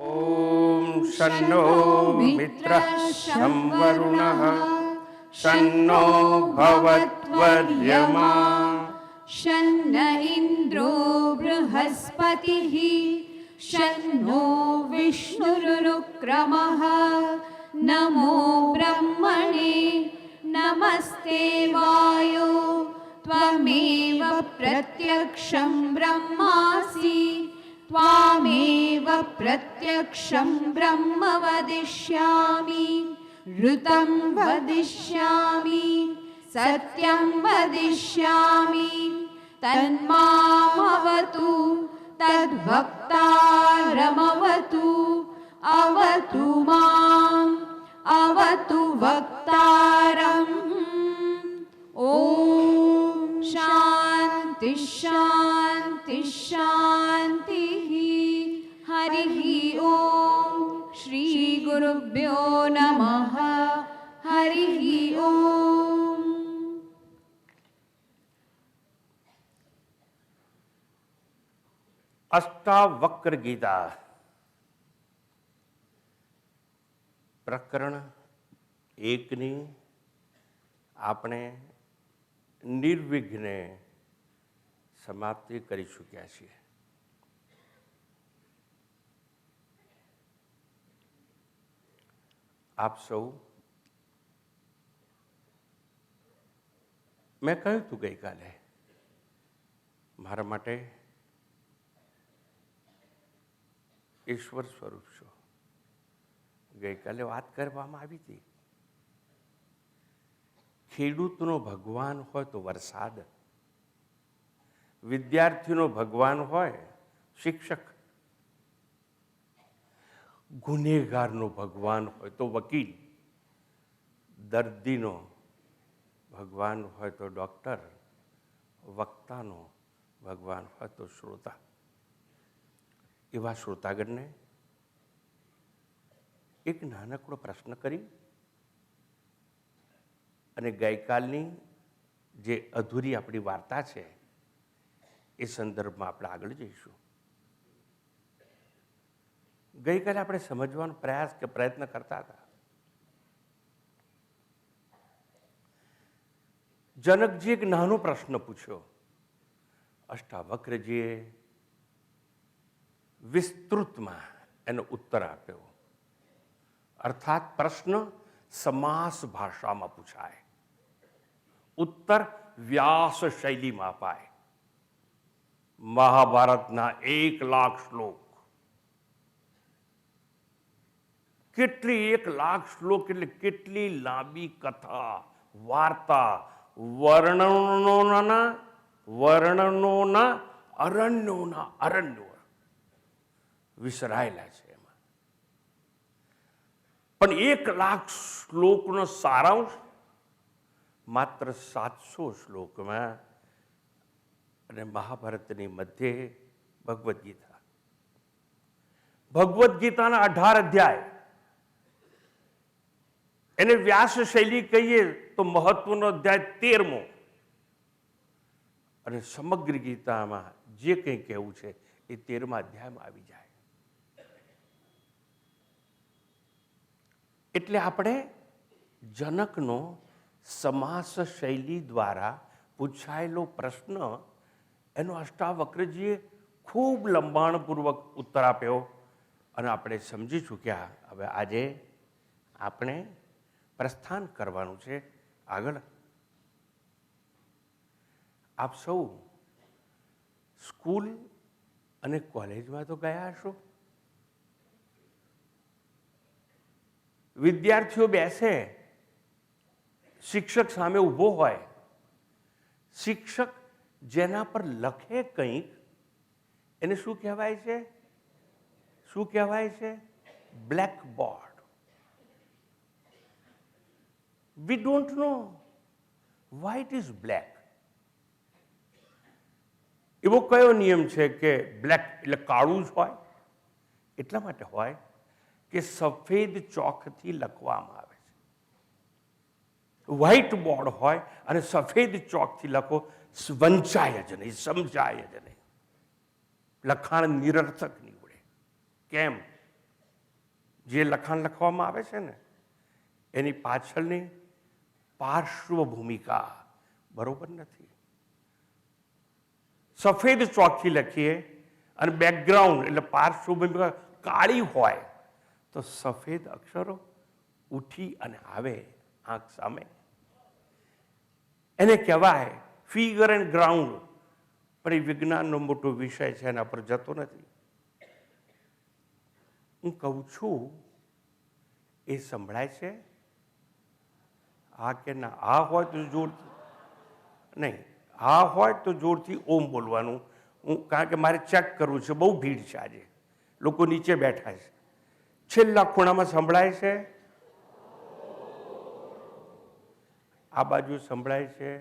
ॐ शन्नो मित्रः शं वरुणः शन्नो भवत्वर्यमा शन्न इन्द्रो बृहस्पतिः शन्नो विष्णुरुक्रमः नमो ब्रह्मणे नमस्ते वायो त्वमेव प्रत्यक्षं ब्रह्मासि त्वामेव प्रत्यक्षं ब्रह्म वदिष्यामि ऋतं वदिष्यामि सत्यं वदिष्यामि तन्मामवतु तद्वक्तारमवतु अवतु माम् अवतु वक्तारम् ॐ शान्ति शान्ति शान्तिः हरिः ॐ श्री गुरुभ्यो नमः हरिः ॐ। अष्टावक्र गीता પ્રકરણ 1ની આપણે નિર્વિઘ્ને સમાપ્તિ કરી ચૂક્યા છીએ. આપ સૌ, મેં કહ્યું હતું ગઈકાલે, મારા માટે ઈશ્વર સ્વરૂપ છો. ગઈકાલે વાત કરવામાં આવી હતી, ખેડૂતનો ભગવાન હોય તો વરસાદ, વિદ્યાર્થીનો ભગવાન હોય શિક્ષક, ગુનેગારનો ભગવાન હોય તો વકીલ, દર્દીનો ભગવાન હોય તો ડૉક્ટર, વક્તાનો ભગવાન હોય તો શ્રોતા. એવા શ્રોતાગણને એક નાનકડો પ્રશ્ન કરી અને ગઈકાલની જે અધૂરી આપણી વાર્તા છે એ સંદર્ભમાં આપણે આગળ જઈશું. ગઈકાલે આપણે સમજવાનો પ્રયત્ન કરતા હતા. જનકજી એક નાનો પ્રશ્ન પૂછ્યો, અષ્ટાવક્રજીએ વિસ્તૃતમાં એનો ઉત્તર આપ્યો. અર્થાત પ્રશ્ન સમાસ ભાષામાં પૂછાય, ઉત્તર વ્યાસ શૈલીમાં અપાય. મહાભારતના 1,00,000 શ્લોક, કેટલી 1,00,000 શ્લોક એટલે કેટલી લાંબી કથા, વાર્તા, વર્ણનોના અરણ્યો વિસરાયેલા છે. પણ 1,00,000 શ્લોકનો સારાંશ માત્ર 700 શ્લોકમાં અને મહાભારતની મધ્યે ભગવદ્ ગીતા. ભગવદ્ ગીતાના 18 અધ્યાય, એને વ્યાસ શૈલી કહીએ તો મહત્વનો અધ્યાય 13મો, અને સમગ્ર ગીતામાં જે કંઈ કહેવું છે એ 13મા અધ્યાયમાં આવી જાય. એટલે આપણે જનકનો સમાસ શૈલી દ્વારા પૂછાયેલો પ્રશ્ન, એનો અષ્ટાવક્રજીએ ખૂબ લંબાણપૂર્વક ઉત્તર આપ્યો અને આપણે સમજી ચૂક્યા. હવે આજે આપણે પ્રસ્થાન કરવાનું છે આગળ. આપ સૌ સ્કૂલ અને કોલેજમાં તો ગયા હશો. વિદ્યાર્થીઓ બેસે, શિક્ષક સામે ઊભો હોય, શિક્ષક જેના પર લખે કંઈક એને શું કહેવાય છે? શું કહેવાય છે? Blackboard. We don't know Y it is black. એવો કયો નિયમ છે કે બ્લેક એટલે કાળું જ હોય? એટલા માટે હોય કે સફેદ ચોકથી લખવામાં આવે છે. વ્હાઇટ બોર્ડ હોય અને સફેદ ચોકથી લખો, વંચાય જ નહીં, સમજાય જ નહીં, લખાણ નિરર્થક નીવડે. કેમ? જે લખાણ લખવામાં આવે છે ને એની પાછળની પાર્શ્વ ભૂમિકા બરોબર નથી. સફેદ ચોકથી લખીએ અને બેકગ્રાઉન્ડ એટલે પાર્શ્વ ભૂમિકા કાળી હોય તો સફેદ અક્ષરો ઉઠી અને આવે આંખ સામે. એને કહેવાય ફિગર એન્ડ ગ્રાઉન્ડ. પણ એ વિજ્ઞાનનો મોટો વિષય છે, એના પર જતો નથી. હું કહું છું એ સંભળાય છે? હા કે ના? હા હોય તો જોરથી, નહીં હા હોય તો જોરથી ઓમ બોલવાનું. કારણ કે મારે ચેક કરવું છે, બહુ ભીડ છે આજે, લોકો નીચે બેઠા છે. છેલ્લા ખૂણામાં સંભળાય છે? આ બાજુ સંભળાય છે?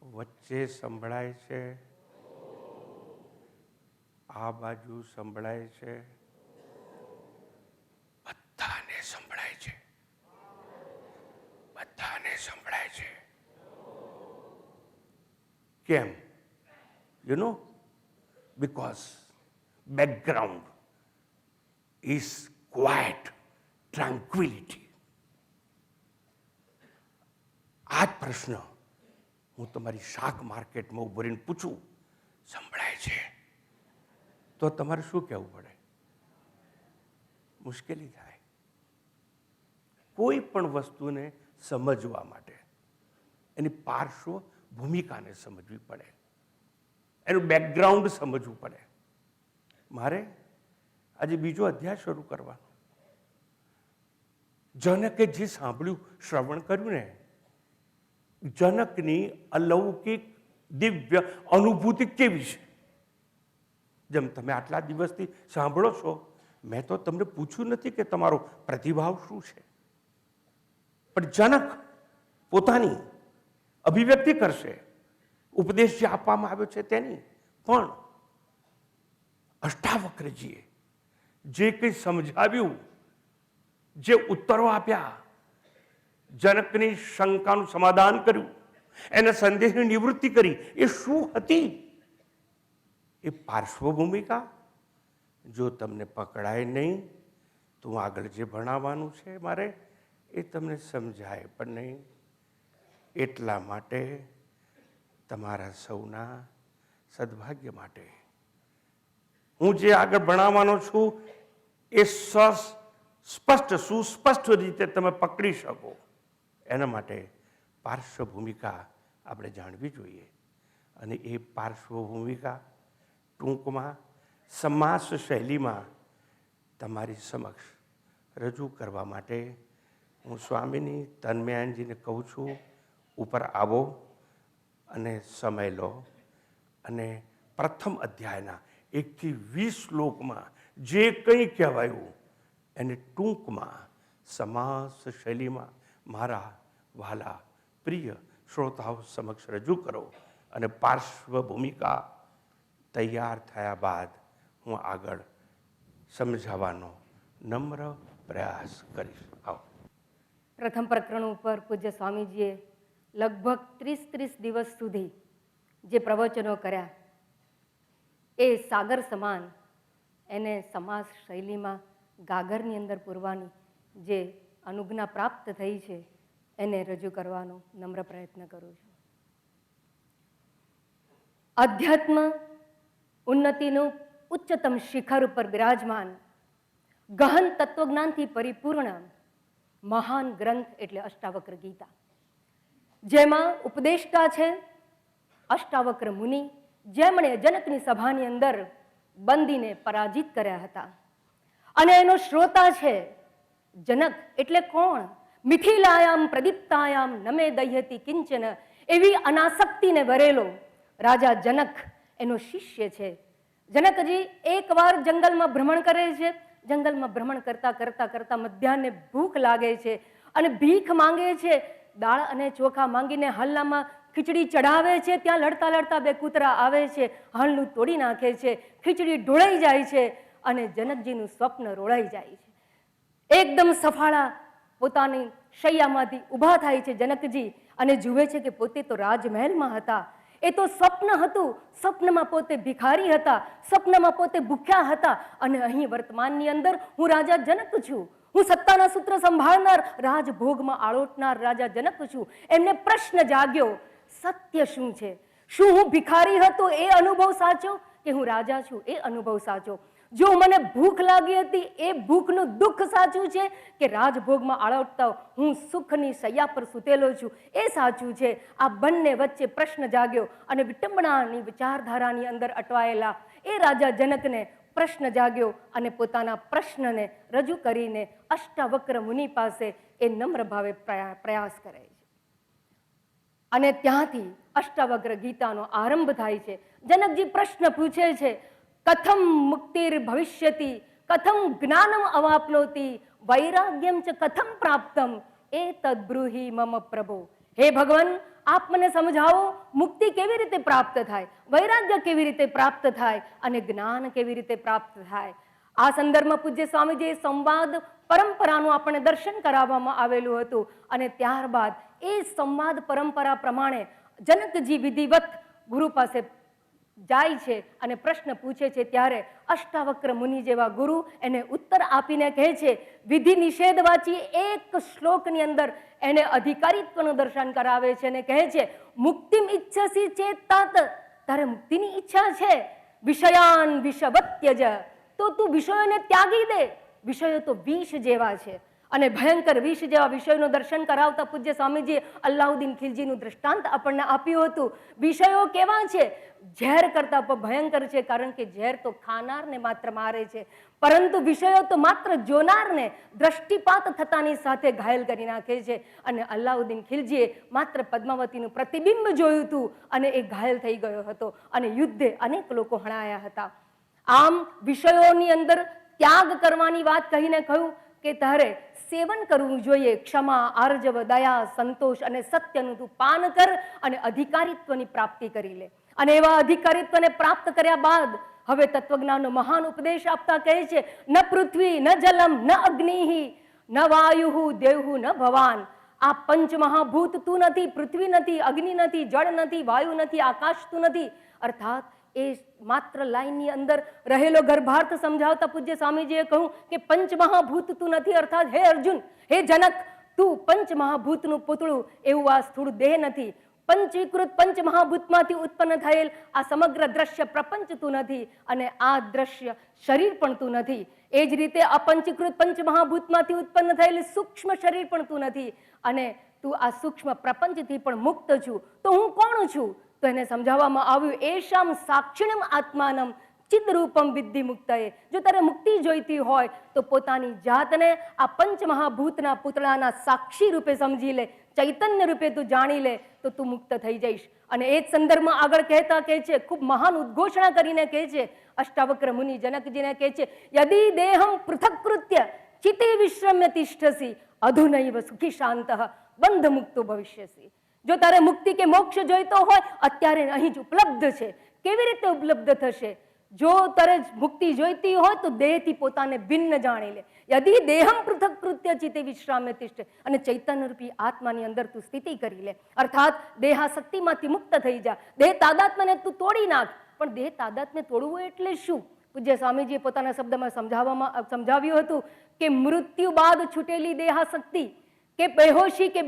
વચ્ચે સંભળાય છે? આ બાજુ સંભળાય છે? બધાને સંભળાય છે, બધાને સંભળાય છે. કેમ? You know, because background is quiet, tranquility. આ જ પ્રશ્ન હું તમારી શાક માર્કેટમાં ઉભો રહીને પૂછું, સંભળાય છે? તો તમારે શું કહેવું પડે? મુશ્કેલી થાય. કોઈ પણ વસ્તુને સમજવા માટે એની પાર્શ્વ ભૂમિકાને સમજવી પડે, એનું બેકગ્રાઉન્ડ સમજવું પડે. મારે આજે બીજો અધ્યાય શરૂ કરવાનો. જનકે જે સાંભળ્યું, શ્રવણ કર્યું ને, જનકની અલૌકિક દિવ્ય અનુભૂતિ કેવી છે? જેમ તમે આટલા દિવસથી સાંભળો છો, મેં તો તમને પૂછ્યું નથી કે તમારો પ્રતિભાવ શું છે, પણ જનક પોતાની અભિવ્યક્તિ કરશે. ઉપદેશ જે આપવામાં આવ્યો છે તેની. પણ અષ્ટાવક્રજીએ જે કંઈ સમજાવ્યું, જે ઉત્તરો આપ્યા, જનકની શંકાનું સમાધાન કર્યું, એના સંદેશની નિવૃત્તિ કરી, એ શું હતી? એ પાર્શ્વભૂમિકા. જો તમને પકડાય નહીં તો આગળ જે ભણાવવાનું છે મારે એ તમને સમજાય પણ નહીં. એટલા માટે તમારા સૌના સદભાગ્ય માટે હું જે આગળ ભણાવવાનો છું એ સ્પષ્ટ સુસ્પષ્ટ રીતે તમે પકડી શકો, એના માટે પાર્શ્વભૂમિકા આપણે જાણવી જોઈએ. અને એ પાર્શ્વભૂમિકા ટૂંકમાં સમાસ શૈલીમાં તમારી સમક્ષ રજૂ કરવા માટે હું સ્વામીની તન્મયાનજીને કહું છું, ઉપર આવો અને સમય લો અને પ્રથમ અધ્યાયના 1 થી 20 શ્લોકમાં જે કંઈ કહેવાયું એને ટૂંકમાં સમાસ શૈલીમાં મારા વહાલા પ્રિય શ્રોતાઓ સમક્ષ રજૂ કરો. અને પાર્શ્વભૂમિકા તૈયાર થયા બાદ હું આગળ સમજાવવાનો નમ્ર પ્રયાસ કરીશ. આવો. પ્રથમ પ્રકરણ ઉપર પૂજ્ય સ્વામીજીએ લગભગ 30 દિવસ સુધી જે પ્રવચનો કર્યા એ સાગર સમાન એને સમાસ શૈલીમાં ગાગરની અંદર પૂરવાની જે અનુજ્ઞા પ્રાપ્ત થઈ છે એને રજૂ કરવાનો નમ્ર પ્રયત્ન કરું છું. અધ્યાત્મ ઉન્નતિનું ઉચ્ચતમ શિખર ઉપર બિરાજમાન ગહન તત્વજ્ઞાનથી પરિપૂર્ણ મહાન ગ્રંથ એટલે અષ્ટાવક્ર ગીતા, જેમાં ઉપદેષ્ટા છે અષ્ટાવક્ર મુનિ, જેમણે જનકની સભાની અંદર બંદીને પરાજિત કર્યા હતા. અને એનો શ્રોતા છે જનક. એટલે કોણ? મિથિલાયામ પ્રદીપ્તાયામ નમે દહ્યતિ કિંચન, એવી અનાસક્તિને વરેલો રાજા જનક એનો શિષ્ય છે. જનકજી એકવાર જંગલમાં ભ્રમણ કરે છે. જંગલમાં ભ્રમણ કરતા કરતા કરતા મધ્યાહને ભૂખ લાગે છે અને ભીખ માંગે છે. દાળ અને ચોખા માંગીને હલનામાં ખીચડી ચઢાવે છે. ત્યાં લડતા લડતા 2 કૂતરા આવે છે, હલનું તોડી નાખે છે, ખીચડી ઢોળાઈ જાય છે અને જનકજીનું સ્વપ્ન રોળાઈ જાય છે. એકદમ સફાળા પોતાની શૈયામાંથી ઊભા થાય છે જનકજી અને જુએ છે કે પોતે તો રાજમહેલમાં હતા. એ તો સ્વપ્ન હતું. સ્વપ્નમાં પોતે ભિખારી હતા, સ્વપ્નમાં પોતે ભૂખ્યા હતા, અને અહીં વર્તમાનની અંદર હું રાજા જનક છું. હું સત્તાના સૂત્ર સંભાળનાર, રાજભોગમાં આળોટનાર રાજા જનક છું. એમને પ્રશ્ન જાગ્યો, સત્ય શું છે? શું હું ભિખારી હતો એ અનુભવ સાચો, કે હું રાજા છું એ અનુભવ સાચો? જો મને ભૂખ લાગી હતી એ ભૂખનું દુઃખ સાચું છે, કે રાજભોગમાં આળોટતા હું સુખની શૈયા પર સૂતેલો છું એ સાચું છે? આ બંને વચ્ચે પ્રશ્ન જાગ્યો, અને વિટંબણાની વિચારધારાની અંદર અટવાયેલા એ રાજા જનકને પ્રશ્ન જાગ્યો, અને પોતાના પ્રશ્નને રજૂ કરીને અષ્ટાવક્ર મુનિ પાસે એ નમ્ર ભાવે પ્રયાસ કરે છે. અને ત્યાંથી અષ્ટાવક્ર ગીતાનો આરંભ થાય છે. જનકજી પ્રશ્ન પૂછે છે, કથમ મુક્તિર ભવિષ્યતિ, કથમ જ્ઞાનમ અવાપ્નોતિ, વૈરાગ્યમ ચ કથમ પ્રાપ્તમ, એ તદ્બ્રૂહિ મમ પ્રભો. હે ભગવાન, આપ મને સમજાવો, મુક્તિ કેવી રીતે પ્રાપ્ત થાય, વૈરાગ્ય કેવી રીતે પ્રાપ્ત થાય, અને જ્ઞાન કેવી રીતે પ્રાપ્ત થાય? આ સંદર્ભમાં પૂજ્ય સ્વામીજીએ સંવાદ પરંપરાનું આપણને દર્શન કરાવવામાં આવેલું હતું, અને ત્યારબાદ એ સંવાદ પરંપરા પ્રમાણે જનકજી વિધિવત ગુરુ પાસે જાય છે અને પ્રશ્ન પૂછે છે. ત્યારે અષ્ટાવક્ર મુનિ જેવા ગુરુ એને ઉત્તર આપીને કહે છે, વિધિ નિષેધ વાંચી એક શ્લોકની અંદર એને અધિકારીત્વનું દર્શન કરાવે છે અને કહે છે, મુક્તિમ ઈચ્છસી ચેત તાત, તારે મુક્તિની ઈચ્છા છે, વિષયાન વિષવત્યજ, તો તું વિષયોને ત્યાગી દે. વિષયો તો વિષ જેવા છે, અને ભયંકર વિષ જેવા વિષયોનું દર્શન કરાવતા પૂજ્ય સ્વામીજીએ અલ્લાઉદ્દીન ખિલજીનું દ્રષ્ટાંત આપણને આપ્યું હતું. વિષયો કેવા છે? ઝેર કરતા પણ ભયંકર છે, કારણ કે ઝેર તો ખાનારને માત્ર મારે છે, પરંતુ વિષયો તો માત્ર જોનારને દ્રષ્ટિપાત થતાની સાથે ઘાયલ કરી નાખે છે. અને અલ્લાઉદ્દીન ખિલજીએ માત્ર પદ્માવતીનું પ્રતિબિંબ જોયું હતું અને એ ઘાયલ થઈ ગયો હતો, અને યુદ્ધે અનેક લોકો હણાયા હતા. આમ વિષયોની અંદર ત્યાગ કરવાની વાત કહીને કહ્યું કે તારે સેવન કરવું જોઈએ. ક્ષમા, આર્જવ, દયા, સંતોષ અને સત્યનું તું પાન કર, અને અધિકારીત્વની પ્રાપ્તિ કરી લે. અને એવા અધિકારીત્વને પ્રાપ્ત કર્યા બાદ હવે તત્વજ્ઞાનનો મહાન ઉપદેશ આપતા કહે છે, ન પૃથ્વી ન જલમ ન અગ્નિ ન વાયુ દેવહુ ન ભવાન. આ પંચ મહાભૂત તું નથી, પૃથ્વી નથી, અગ્નિ નથી, જળ નથી, વાયુ નથી, આકાશ તું નથી. અર્થાત એ માત્ર લાઈનની અંદર રહેલો ગર્ભાર્થ સમજાવતા પૂજ્ય સ્વામીજીએ કહ્યું કે પંચમહાભૂત તું નથી. અર્થાત હે અર્જુન, હે જનક, તું પંચમહાભૂતનું પુતળું એવું આ સ્થૂળ દેહ નથી. પંચીકૃત પંચમહાભૂતમાંથી ઉત્પન્ન થયેલ આ સમગ્ર દ્રશ્ય પ્રપંચ તું નથી, અને આ દ્રશ્ય શરીર પણ તું નથી. એ જ રીતે અપંચીકૃત પંચમહાભૂતમાંથી ઉત્પન્ન થયેલ સૂક્ષ્મ શરીર પણ તું નથી, અને તું આ સૂક્ષ્મ પ્રપંચથી પણ મુક્ત છું. તો હું કોણ છું? તો એને સમજાવવામાં આવ્યું, એશામ સાક્ષિણમ આત્માનમ ચિદરૂપમ વિદ્ધિ મુક્તએ. જો તારે મુક્તિ જોઈતી હોય તો પોતાની જાતને આ પંચમહાભૂતના પુતળાના સાક્ષી રૂપે સમજી લે, ચૈતન્ય રૂપે તું જાણી લે, તો તું મુક્ત થઈ જઈશ. અને એ જ સંદર્ભમાં આગળ કહેતા કહે છે, ખૂબ મહાન ઉદ્ઘોષણા કરીને કહે છે અષ્ટાવક્ર મુનિ જનકજીને કહે છે, યદિ દેહમ પૃથક્કૃત્ય ચિતે વિશ્રમ્ય તિષ્ઠસી અધુનૈવ સુખી શાંત બંધ મુક્તો ભવિષ્યસી. જો તારે મુક્તિ કે મોક્ષ જોઈતો હોય અત્યારે અહીં જ ઉપલબ્ધ છે. કેવી રીતે ઉપલબ્ધ થશે? જો તારે મુક્તિ જોઈતી હોય તો દેહથી પોતાને ભિન્ન જાણી લે. યદિ દેહમ પૃથક કૃત્ય ચિતે વિશ્રામ્ય તિષ્ઠ, અને ચૈતન્યરૂપી આત્માની અંદર તું સ્થિતિ કરી લે. અર્થાત દેહાશક્તિમાંથી મુક્ત થઈ જા. દેહ તાદાત્મ્યને તું તોડી નાખ. પણ દેહ તાદાત્મ્ય તોડવું એટલે શું? પૂજ્ય સ્વામીજીએ પોતાના શબ્દમાં સમજાવ્યું હતું કે મૃત્યુ બાદ છૂટેલી દેહાશક્તિ કે બેહોશી કે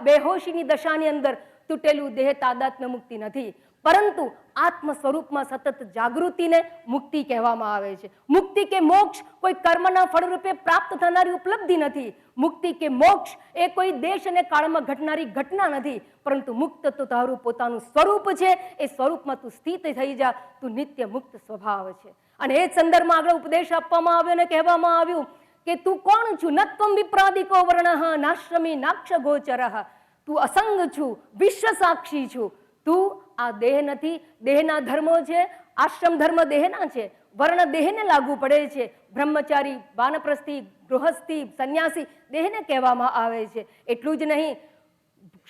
બેહોશીની દશાની અંદર તૂટેલું દેહ તાદાત્મ્ય મુક્તિ નથી, પરંતુ આત્મ સ્વરૂપમાં સતત જાગૃતિને મુક્તિ કહેવામાં આવે છે. મુક્તિ કે મોક્ષ કોઈ કર્મના ફળરૂપે પ્રાપ્ત થનારી ઉપલબ્ધિ નથી. મુક્તિ કે મોક્ષ એ કોઈ દેશ અને કાળમાં ઘટનારી ઘટના નથી, પરંતુ મુક્ત તો તારું પોતાનું સ્વરૂપ છે. એ સ્વરૂપમાં તું સ્થિત થઈ જા. તું નિત્ય મુક્ત સ્વભાવ છે. અને એ જ સંદર્ભમાં આગળ ઉપદેશ આપવામાં આવ્યો અને કહેવામાં આવ્યું કે તું કોણ છું? નત્વમ વિપ્રાદિકો વર્ણ નાશ્રમી નાક્ષ ગોચર. તું અસંગ છું, વિશ્વ સાક્ષી છું. તું આ દેહ નથી. દેહના ધર્મો છે, આશ્રમ ધર્મ દેહના છે, વર્ણ દેહને લાગુ પડે છે. બ્રહ્મચારી, વાનપ્રસ્થી, ગૃહસ્થી, સંન્યાસી દેહને કહેવામાં આવે છે. એટલું જ નહીં,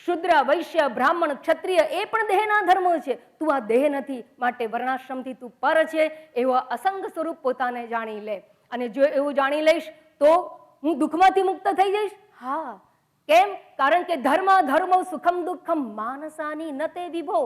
શુદ્ર, વૈશ્ય, બ્રાહ્મણ, ક્ષત્રિય એ પણ દેહના ધર્મો છે. તું આ દેહ નથી, માટે વર્ણાશ્રમથી તું પર છે. એવો અસંગ સ્વરૂપ પોતાને જાણી લે. અને જો એવું જાણી લઈશ તો હું દુઃખમાંથી મુક્ત થઈ જઈશ. હા, કેમ? કારણ કે ધર્મ ધર્મો સુખમ દુઃખમ માનસાની ન તે વિભો.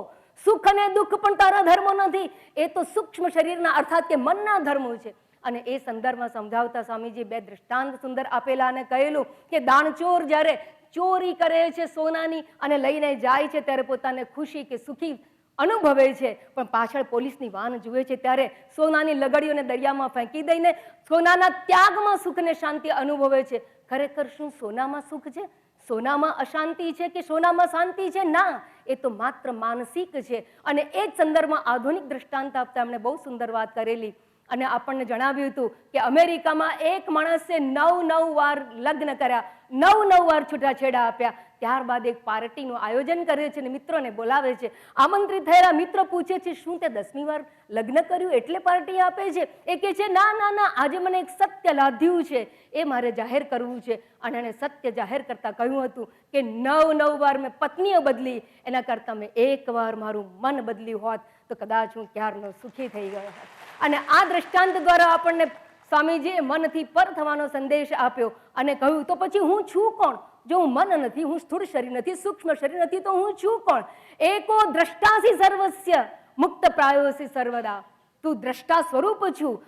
સુખ અને દુઃખ પણ તારા ધર્મો નથી, એ તો સૂક્ષ્મ શરીરના અર્થાત કે મનના ધર્મો છે. અને એ સંદર્ભમાં સમજાવતા સ્વામીજી બે દૃષ્ટાંત સુંદર આપેલા અને કહેલું કે દાણચોર જ્યારે ચોરી કરે છે સોનાની અને લઈને જાય છે ત્યારે પોતાને ખુશી કે સુખી અનુભવે છે, પણ પાછળ પોલીસની વાન જુએ છે ત્યારે સોનાની લગડીઓને દરિયામાં ફેંકી દઈને સોનાના ત્યાગમાં સુખ ને શાંતિ અનુભવે છે. ખરેખર શું સોનામાં સુખ છે? સોનામાં અશાંતિ છે કે સોનામાં શાંતિ છે? ના, એ તો માત્ર માનસિક છે. અને એ જ સંદર્ભમાં આધુનિક દ્રષ્ટાંત આપતા એમણે બહુ સુંદર વાત કરેલી અને આપણને જણાવ્યું હતું કે અમેરિકામાં એક માણસે 9 વાર લગ્ન કર્યા, 9 વાર છૂટાછેડા આપ્યા. ત્યારબાદ એક પાર્ટીનું આયોજન કરે છે અને મિત્રોને બોલાવે છે. આમંત્રિત થયેલા મિત્રો પૂછે છે, શું તે 10મી વાર લગ્ન કર્યું એટલે પાર્ટી આપે છે? એ કહે છે, ના ના ના, આજે મને એક સત્ય લાદ્યું છે, એ મારે જાહેર કરવું છે. અને એણે સત્ય જાહેર કરતા કહ્યું હતું કે 9 વાર મેં પત્નીઓ બદલી, એના કરતાં મેં 1 વાર મારું મન બદલ્યું હોત તો કદાચ હું ક્યારનો સુખી થઈ ગયો હોત. અને આ દ્રષ્ટાંત દ્વારા આપણને સ્વામીજીએ મનથી પર થવાનો સંદેશ આપ્યો અને કહ્યું, તો પછી હું છું કોણ? જો હું મન નથી, હું સ્થૂળ શરીર નથી, સૂક્ષ્મ શરીર નથી, તો હું છું કોણ? એકો દ્રષ્ટાસી સર્વસ્ય મુક્ત પ્રાયોસી સર્વદા. તું દ્રષ્ટા સ્વરૂપ છું,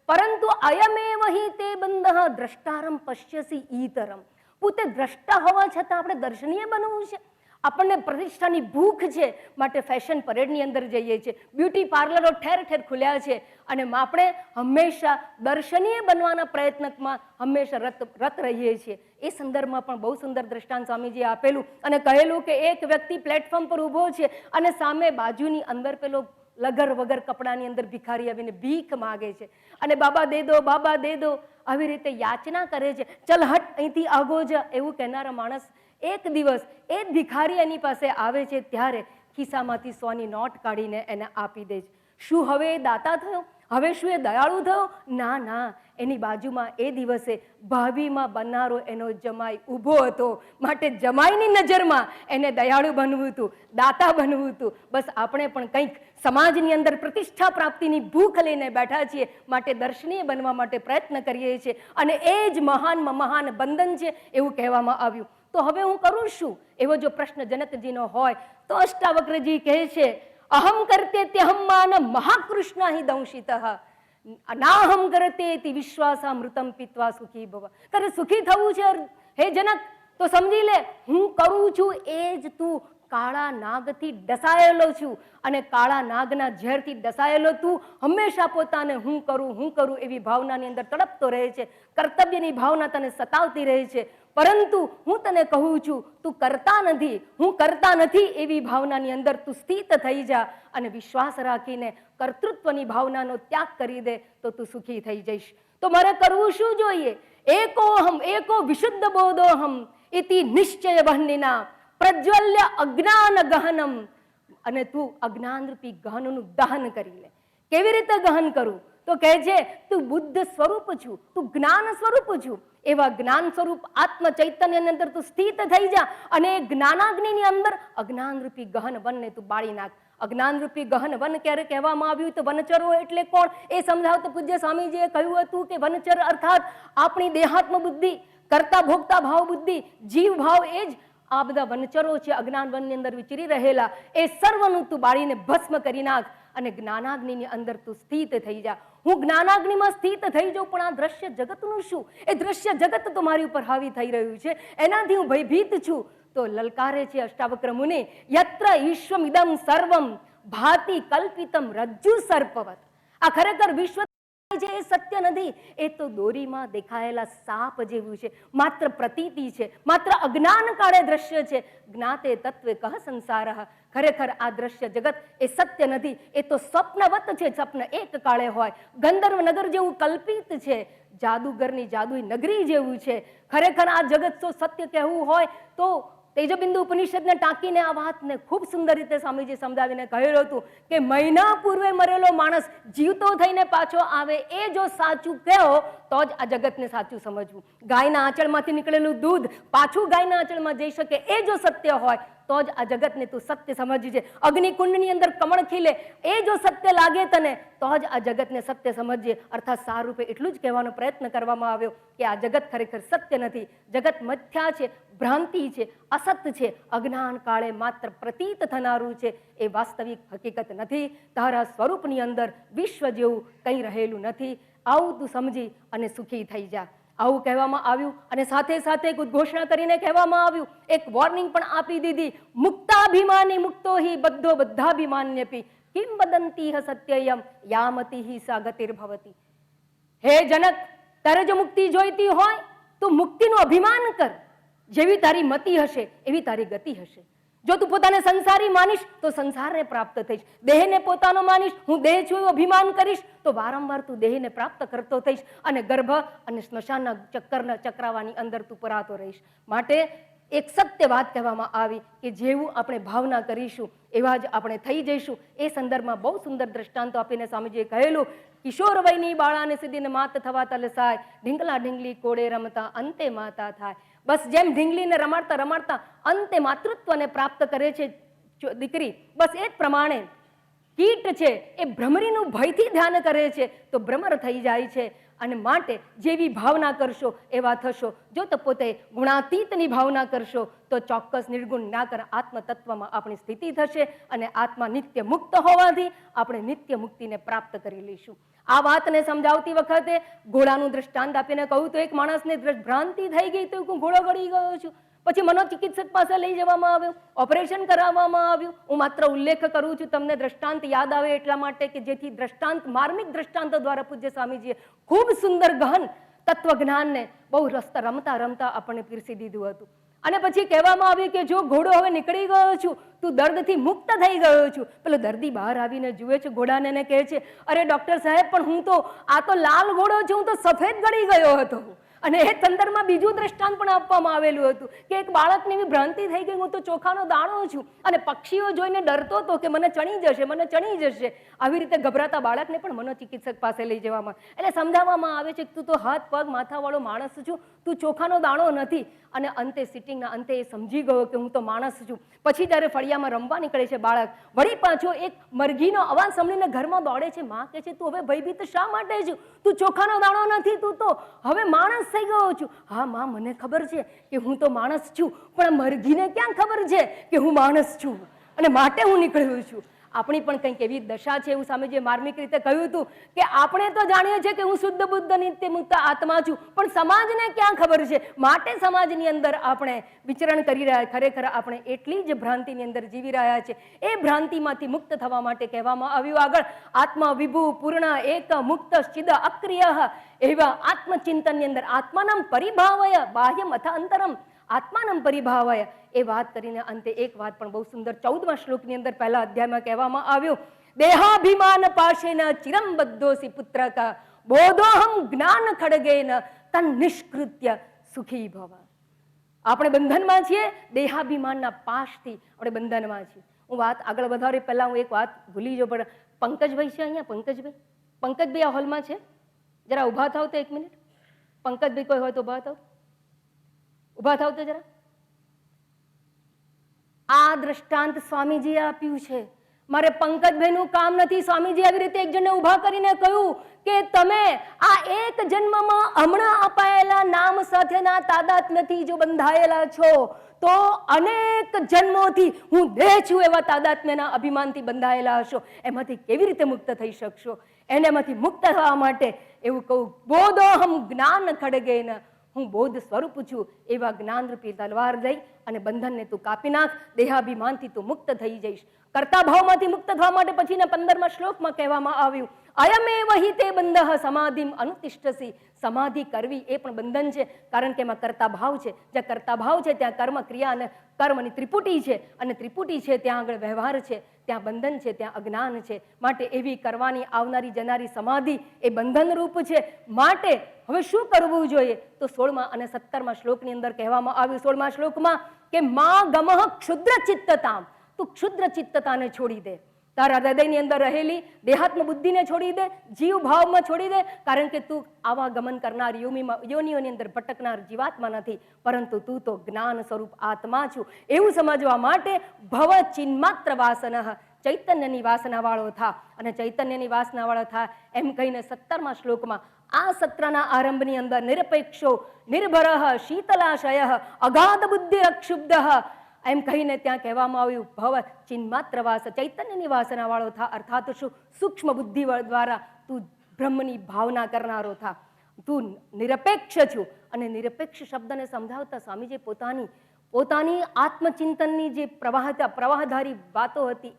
પરંતુ અયમેવ હિ તે બંધઃ દ્રષ્ટારમ પશ્યસી ઈતરમ. પોતે દ્રષ્ટા હોવા છતાં આપણે દર્શનીય બનવું છે. આપણને પ્રતિષ્ઠાની ભૂખ છે, માટે ફેશન પરેડની અંદર જઈએ છીએ, બ્યુટી પાર્લરો ઠેર ઠેર ખુલ્યા છે અને આપણે હંમેશા દર્શનીય બનવાના પ્રયત્નમાં હંમેશા રત રહીએ છીએ. એ સંદર્ભમાં પણ બહુ સુંદર દ્રષ્ટાંત સ્વામીજીએ આપેલું અને કહેલું કે એક વ્યક્તિ પ્લેટફોર્મ પર ઊભો છે અને સામે બાજુની અંદર પેલો લગર વગર કપડાની અંદર ભિખારી આવીને ભીખ માગે છે અને બાબા દે દો, બાબા દે દો, આવી રીતે યાચના કરે છે. ચલ હટ, અહીંથી આગો જા, એવું કહેનારા માણસ એક દિવસ એ જ ભિખારી એની પાસે આવે છે ત્યારે ખિસ્સામાંથી 100ની નોટ કાઢીને એને આપી દે છે. શું હવે એ દાતા થયો? હવે શું એ દયાળુ થયો? ના ના, એની બાજુમાં એ દિવસે ભાવિમાં બનનારો એનો જમાઈ ઊભો હતો, માટે જમાઈની નજરમાં એને દયાળુ બનવું હતું, દાતા બનવું હતું. બસ આપણે પણ કંઈક સમાજની અંદર પ્રતિષ્ઠા પ્રાપ્તિની ભૂખ લઈને બેઠા છીએ, માટે દર્શનીય બનવા માટે પ્રયત્ન કરીએ છીએ અને એ જ મહાનમાં મહાન બંધન છે એવું કહેવામાં આવ્યું. તો હવે હું કરું શું? એવો જો પ્રશ્ન જનકજીનો હોય તો અષ્ટાવક્રજી કહે છે, અહમ કરતે ત્યહમ માન મહાકૃષ્ણ હિ દંશિતઃ અનાહમ કરતે તિ વિશ્વાસામૃતમ પીત્વા સુખી ભવ. તારે સુખી થવું છે હે જનક, તો સમજી લે હું કરું છું એ જ તું કાળા નાગથી ડસાયેલો છું અને કાળા નાગના ઝેરથી ડસાયેલો તું હંમેશા પોતાને હું કરું એવી ભાવનાની અંદર તડપતો રહે છે. કર્તવ્યની ભાવના તને સતાવતી રહે છે, પરંતુ હું તને કહું છું તું કરતા નથી, હું કરતા નથી એવી ભાવનાની અંદર તું સ્થિત થઈ જા અને વિશ્વાસ રાખીને કર્તૃત્વની ભાવનાનો ત્યાગ કરી દે તો તું સુખી થઈ જઈશ. તો મારે કરવું શું જોઈએ? એકોહમ એકો વિશુદ્ધ બોધોહમ ઇતિ નિશ્ચય વહ્નિના પ્રજ્વલ્ય અજ્ઞાન ગહનમ. અને તું અજ્ઞાન રૂપી ગહનનું દહન કરી લે. કેવી રીતે ગહન કરું? તો કહે છે તું બુદ્ધ સ્વરૂપ છું, તું જ્ઞાન સ્વરૂપ છું. એવા જ્ઞાન સ્વરૂપ આત્મ ચૈતન્યની અંદર તું સ્થિત થઈ જા અને એ જ્ઞાનાગ્નિની અંદર અજ્ઞાન રૂપી ગહન વનને તું બાળી નાખ. અજ્ઞાન રૂપી ગહન વન ક્યારે કહેવામાં આવ્યું? તો વનચરો એટલે કોણ એ સમજાવતો પૂજ્ય સ્વામીજીએ કહ્યું હતું કે વનચર અર્થાત આપણી દેહાત્મ બુદ્ધિ, કરતા ભોગતા ભાવ બુદ્ધિ, જીવ ભાવ, એ જ આ બધા વનચરો છે અજ્ઞાન વનની અંદર વિચરી રહેલા. એ સર્વનું તું બાળીને ભસ્મ કરી નાખ અને જ્ઞાનાગ્નિની અંદર તું સ્થિત થઈ જા. હું જ્ઞાનાગ્નિમાં સ્થિત થઈ જાઉં, પણ આ દ્રશ્ય જગતનું શું? એ દ્રશ્ય જગત તો મારી ઉપર હાવી થઈ રહ્યું છે, એનાથી હું ભયભીત છું. તો લલકારે છે અષ્ટાવક્ર મુનિ, યત્ર ઈશ્વમિદમ સર્વમ ભાતિ કલ્પિતમ રજ્જુ સર્પવત. આ ખરેખર વિશ્વ જે એ સત્ય નથી, એ તો દોરીમાં દેખાયેલા સાપ જેવું છે, માત્ર પ્રતીતિ છે, માત્ર અજ્ઞાન કાળે દ્રશ્ય છે. જ્ઞાતે તત્વે કહ સંસારઃ. ખરેખર આ દ્રશ્ય જગત એ સત્ય નથી, એ તો સ્વપ્નવત છે. સ્વપ્ન એક કાળે હોય. ગંધર્વ નગર જેવું કલ્પિત છે, જાદુગરની જાદુઈ નગરી જેવું છે. ખરેખર આ જગત તો સત્ય કહેવું હોય તો તેજબિંદુ ઉપનિષદને ટાંકીને આ વાતને ખૂબ સુંદર રીતે સ્વામીજી સમજાવીને કહેલું હતું કે મહિના પૂર્વે મરેલો માણસ જીવતો થઈને પાછો આવે એ જો સાચું કહો તો જ આ જગતને સાચું સમજવું. ગાયના આંચળમાંથી નીકળેલું દૂધ પાછું ગાયના આંચળમાં જઈ શકે એ જો સત્ય હોય તો જ આ જગતને તું સત્ય સમજજે. અગ્નિકુંડની અંદર કમળ ખીલે એ જો સત્ય લાગે તને તો જ આ જગતને સત્ય સમજજે. અર્થાત સારરૂપે એટલું જ કહેવાનો પ્રયત્ન કરવામાં આવ્યો કે આ જગત ખરેખર સત્ય નથી. જગત મિથ્યા છે, ભ્રાંતિ છે, અસત છે, અજ્ઞાન કાળે માત્ર પ્રતીત થનારું છે. એ વાસ્તવિક હકીકત નથી. તારા સ્વરૂપની અંદર વિશ્વ જેવું કંઈ રહેલું નથી. આવું તું સમજી અને સુખી થઈ જા. આવું કહેવામાં આવ્યું અને સાથે સાથે એક ઉદ્ઘોષણા કરીને કહેવામાં આવ્યું, એક વોર્નિંગ પણ આપી દીધી. મુક્તાભિમાની મુક્તો હિ બધો બધાભિમાન્યપી કિમ વદંતી સત્યયમ યામતી હિ સા ગતિર્ભવતી. હે જનક, તારે જો મુક્તિ જોઈતી હોય તો મુક્તિનું અભિમાન કર. જેવી તારી મતિ હશે એવી તારી ગતિ હશે. જો તું પોતાને સંસારી માનીશ તો સંસારને પ્રાપ્ત થઈશ. દેહને પોતાનો માનીશ, હું દેહ છું એવું અભિમાન કરીશ તો વારંવાર તું દેહને પ્રાપ્ત કરતો થઈશ અને ગર્ભ અને સ્મશાનના ચક્રાવાની અંદર તું પરાતો રહીશ. માટે એક સત્ય વાત કહેવામાં આવી કે જેવું આપણે ભાવના કરીશું એવા જ આપણે થઈ જઈશું. એ સંદર્ભમાં બહુ સુંદર દ્રષ્ટાંતો આપીને સ્વામીજીએ કહેલું, કિશોર વયની બાળાને સીધીને માત થવા તલસાય, ઢીંગલા ઢીંગલી કોળે રમતા અંતે માતા થાય. બસ જેમ ઢીંગલીને રમાડતા રમાડતા અંતે માતૃત્વને પ્રાપ્ત કરે છે દીકરી, બસ એ જ પ્રમાણે કીટ છે એ ભ્રમરીનું ભયથી ધ્યાન કરે છે તો ભ્રમર થઈ જાય છે. અને માટે જેવી ભાવના કરશો એવા થશો. જો તો પોતે ગુણાતીતની ભાવના કરશો તો ચોક્કસ નિર્ગુણ નિરાકર આત્મતત્વમાં આપણી સ્થિતિ થશે અને આત્મા નિત્ય મુક્ત હોવાથી આપણે નિત્ય મુક્તિને પ્રાપ્ત કરી લઈશું. આ વાતને સમજાવતી વખતે ઘોડાનું દ્રષ્ટાંત આપીને કહું તો એક માણસને ભ્રાંતિ થઈ ગઈ તો હું ઘોડો ગળી ગયો છું. પછી મનોચિકિત્સક પાસે લઈ જવામાં આવ્યો, ઓપરેશન કરાવવામાં આવ્યું. હું માત્ર ઉલ્લેખ કરું છું તમને દ્રષ્ટાંત યાદ આવે એટલા માટે કે જેથી દ્રષ્ટાંત માર્મિક દ્રષ્ટાંતો દ્વારા પૂજ્ય સ્વામીજીએ ખૂબ સુંદર ગહન તત્વજ્ઞાનને બહુ રમતા રમતા આપણને પીરસી દીધું હતું. અને પછી કહેવામાં આવ્યું કે જો ઘોડો હવે નીકળી ગયો છું, તું દર્દથી મુક્ત થઈ ગયો છું. પેલો દર્દી બહાર આવીને જુએ છે ઘોડાને અને કહે છે, અરે ડોક્ટર સાહેબ, પણ હું તો આ તો લાલ ઘોડો છું, હું તો સફેદ ગળી ગયો હતો. અને એ સંદર્ભમાં બીજું દ્રષ્ટાંત પણ આપવામાં આવેલું હતું કે એક બાળકને એવી ભ્રાંતિ થઈ ગઈ, હું તો ચોખાનો દાણો છું અને પક્ષીઓ જોઈને ડરતો હતો કે મને ચણી જશે, મને ચણી જશે. આવી રીતે ગભરાતા બાળકને પણ મનોચિકિત્સક પાસે લઈ જવામાં એટલે સમજાવવામાં આવે છે કે તું તો હાથ પગ માથાવાળો માણસ છું, તું ચોખાનો દાણો નથી. અને અંતે સિટિંગના અંતે એ સમજી ગયો કે હું તો માણસ છું. પછી જ્યારે ફળિયામાં રમવા નીકળે છે બાળક, વળી પાછો એક મરઘીનો અવાજ સાંભળીને ઘરમાં દોડે છે. માં કહે છે, તું હવે ભયભીત શા માટે છું? તું ચોખાનો દાણો નથી, તું તો હવે માણસ થઈ ગયો છું. હા માં, મને ખબર છે કે હું તો માણસ છું, પણ મરઘીને ક્યાં ખબર છે કે હું માણસ છું અને માટે હું નીકળ્યો છું. આપણી પણ કંઈક એવી દશા છે એવું સ્વામીજીએ માર્મિક રીતે કહ્યું હતું કે આપણે તો જાણીએ છીએ કે હું શુદ્ધ બુદ્ધ નિત્ય મુક્ત આત્મા છું, પણ સમાજને ક્યાં ખબર છે? માટે સમાજની અંદર આપણે વિચરણ કરી રહ્યા, ખરેખર આપણે એટલી જ ભ્રાંતિની અંદર જીવી રહ્યા છે. એ ભ્રાંતિમાંથી મુક્ત થવા માટે કહેવામાં આવ્યું આગળ, આત્મા વિભુ પૂર્ણ એક મુક્ત ચિદ અક્રિય એવા આત્મચિંતનની અંદર આત્માનમ પરિભાવય બાહ્યમ અથા અંતરમ આત્માનમ પરિભાવય એ વાત કરીને અંતે એક વાત પણ બહુ સુંદર 14મા શ્લોકની અંદર પહેલા અધ્યાયમાં કહેવામાં આવ્યું, દેહાભિમાન પાશેન ચિરમ બધોસી પુત્રક બોધોહમ જ્ઞાન ખડગેન તન નિષ્કૃત્ય સુખી ભવ. આપણે બંધનમાં છીએ, દેહાભિમાનના પાશથી આપણે બંધનમાં છીએ. હું વાત આગળ વધારે પહેલા હું એક વાત ભૂલી જાઉં, પણ પંકજભાઈ છે અહીંયા? પંકજભાઈ આ હોલમાં છે? જરા ઊભા થાવ તો 1 મિનિટ. પંકજભાઈ કોઈ હોય તો ઊભા થાવ, ઊભા થાવ તો જરા. આ દ્રષ્ટાંત સ્વામીજીએ આપ્યું છે. મારે પંકજભાઈનું કામ નથી. સ્વામીજી આવી રીતે એક જણને ઊભા કરીને કહ્યું કે તમે આ એક જન્મમાં હમણાં અપાયેલા નામ સાથેના તાદાત્મ્યથી જો બંધાયેલા છો તો અનેક જન્મોથી હું દેહ છું એવા તાદાત્મ્યના અભિમાનથી બંધાયેલા હશો. એમાંથી કેવી રીતે મુક્ત થઈ શકશો? એનામાંથી મુક્ત થવા માટે એવું કહું, બોધોહમ જ્ઞાન ખડગેન, હું બોધ સ્વરૂપ છું એવા જ્ઞાનરૂપી તલવાર લઈ અને બંધનને તું કાપી નાખ. દેહાભિમાનથી તું મુક્ત થઈ જઈશ. કર્તા ભાવમાંથી મુક્ત થવા માટે પછીના 15મા શ્લોકમાં કહેવામાં આવ્યું, અયમેવ હિ તે બંધઃ સમાધિમ અનુતિષ્ઠસી. સમાધિ કરવી એ પણ બંધન છે, કારણ કે એમાં કર્તા ભાવ છે. જ્યાં કર્તા ભાવ છે ત્યાં કર્મ ક્રિયા અને કર્મની ત્રિપુટી છે, અને ત્રિપુટી છે ત્યાં આગળ વ્યવહાર છે, ત્યાં બંધન છે, ત્યાં અજ્ઞાન છે. માટે એવી કરવાની આવનારી જનારી સમાધિ એ બંધન રૂપ છે. માટે હવે શું કરવું જોઈએ? તો 16મા અને 17મા શ્લોકની અંદર કહેવામાં આવ્યું, 16મા શ્લોકમાં કે મા ગમઃ ક્ષુદ્ર ચિત્તતામ, તું ક્ષુદ્ર ચિત્તતાને છોડી દે. તારા હૃદયની અંદર રહેલી દેહાત્મ બુદ્ધિને છોડી દે, જીવ ભાવમાં છોડી દે, કારણ કે તું આવા ગમન કરનાર યોનિઓની અંદર ભટકનાર જીવાત્મા નથી, પરંતુ તું તો જ્ઞાન સ્વરૂપ આત્મા છું એવું સમજવા માટે ભવ ચિન્માત્ર વાસન, ચૈતન્યની વાસના વાળો થા. અને ચૈતન્યની વાસના વાળો થા એમ કહીને 17મા શ્લોકમાં આ સત્રના આરંભની અંદર નિરપેક્ષો નિર્ભરઃ શીતલાશય અગાધ બુદ્ધિ અક્ષુબ્ધ એમ કહીને ત્યાં કહેવામાં આવ્યું ભવ ચિન્માત્ર વાસ, ચૈતન્યની વાસના વાળો થા. અર્થાત શું? સૂક્ષ્મ બુદ્ધિ દ્વારા તું બ્રહ્મની ભાવના કરનારો થા. તું નિરપેક્ષ છું. અને નિરપેક્ષ શબ્દને સમજાવતા સ્વામીજી પોતાની આત્મચિંતનની જે પ્રવાહધારી વાતો હતી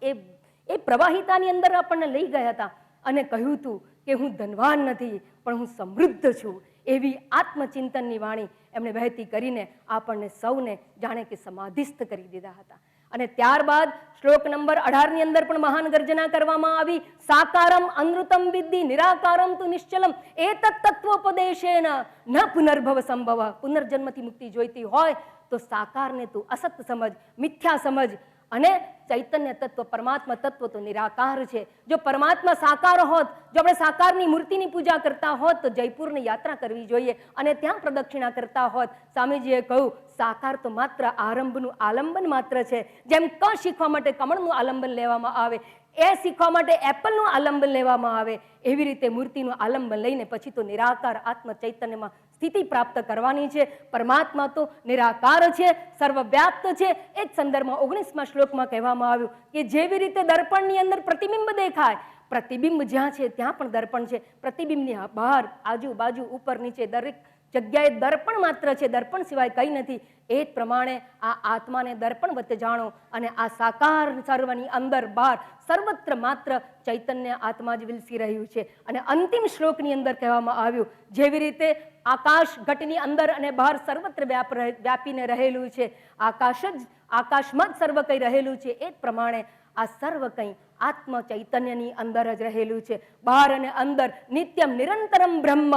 એ પ્રવાહિતાની અંદર આપણને લઈ ગયા હતા અને કહ્યું હતું કે હું ધનવાન નથી પણ હું સમૃદ્ધ છું. એવી આત્મચિંતનની વાણી એમણે વહેતી કરીને આપણને સૌને જાણે કે સમાધિસ્થ કરી દીધા હતા. અને ત્યારબાદ શ્લોક નંબર 18 ની અંદર પણ મહાન ગર્જના કરવામાં આવી. સાકારમ અનૃતમ વિદ્ધિ નિરાકારમ તુ નિશ્ચલમ એતત તત્વોપદેશેન ન પુનર્ભવ સંભવ. પુનર્જન્મથી મુક્તિ જોઈતી હોય તો સાકારને તું અસત સમજ, મિથ્યા સમજ. અને ચૈતન્ય તત્વ, પરમાત્મા તત્વ તો નિરાકાર છે. જો પરમાત્મા સાકાર હોત, જો આપણે સાકારની મૂર્તિની પૂજા કરતા હોત તો જયપુરની યાત્રા કરવી જોઈએ અને ત્યાં પ્રદક્ષિણા કરતા હોત. સ્વામીજીએ કહ્યું સાકાર તો માત્ર આરંભનું આલંબન માત્ર છે. જેમ ક શીખવા માટે કમળનું આલંબન લેવામાં આવે, એ શીખવા માટે એપલનું આલંબન લેવામાં આવે, એવી રીતે મૂર્તિનું આલંબન લઈને પછી તો નિરાકાર આત્મ ચૈતન્યમાં સ્થિતિ પ્રાપ્ત કરવાની છે. પરમાત્મા તો નિરાકાર છે, સર્વવ્યાપ્ત છે. એ જ સંદર્ભમાં 19મા શ્લોકમાં કહેવામાં આવ્યું કે જેવી રીતે દર્પણની અંદર પ્રતિબિંબ દેખાય, પ્રતિબિંબ જ્યાં છે ત્યાં પણ દર્પણ છે. પ્રતિબિંબની બહાર, આજુબાજુ, ઉપર નીચે દરેક જગ્યાએ દર્પણ માત્ર છે, દર્પણ સિવાય કંઈ નથી. એ જ પ્રમાણે આ આત્માને દર્પણ વચ્ચે જાણો અને આ સાકાર સર્વની અંદર બહાર સર્વત્ર માત્ર ચૈતન્ય આત્મા જ વિલસી રહ્યું છે. અને અંતિમ શ્લોકની અંદર કહેવામાં આવ્યું જેવી રીતે આકાશ ઘટની અંદર અને બહાર સર્વત્ર વ્યાપીને રહેલું છે, આકાશમાં જ સર્વ કંઈ રહેલું છે, એ જ પ્રમાણે આ સર્વ કંઈ આત્મ ચૈતન્યની અંદર જ રહેલું છે. બહાર અને અંદર નિત્યમ નિરંતરમ બ્રહ્મ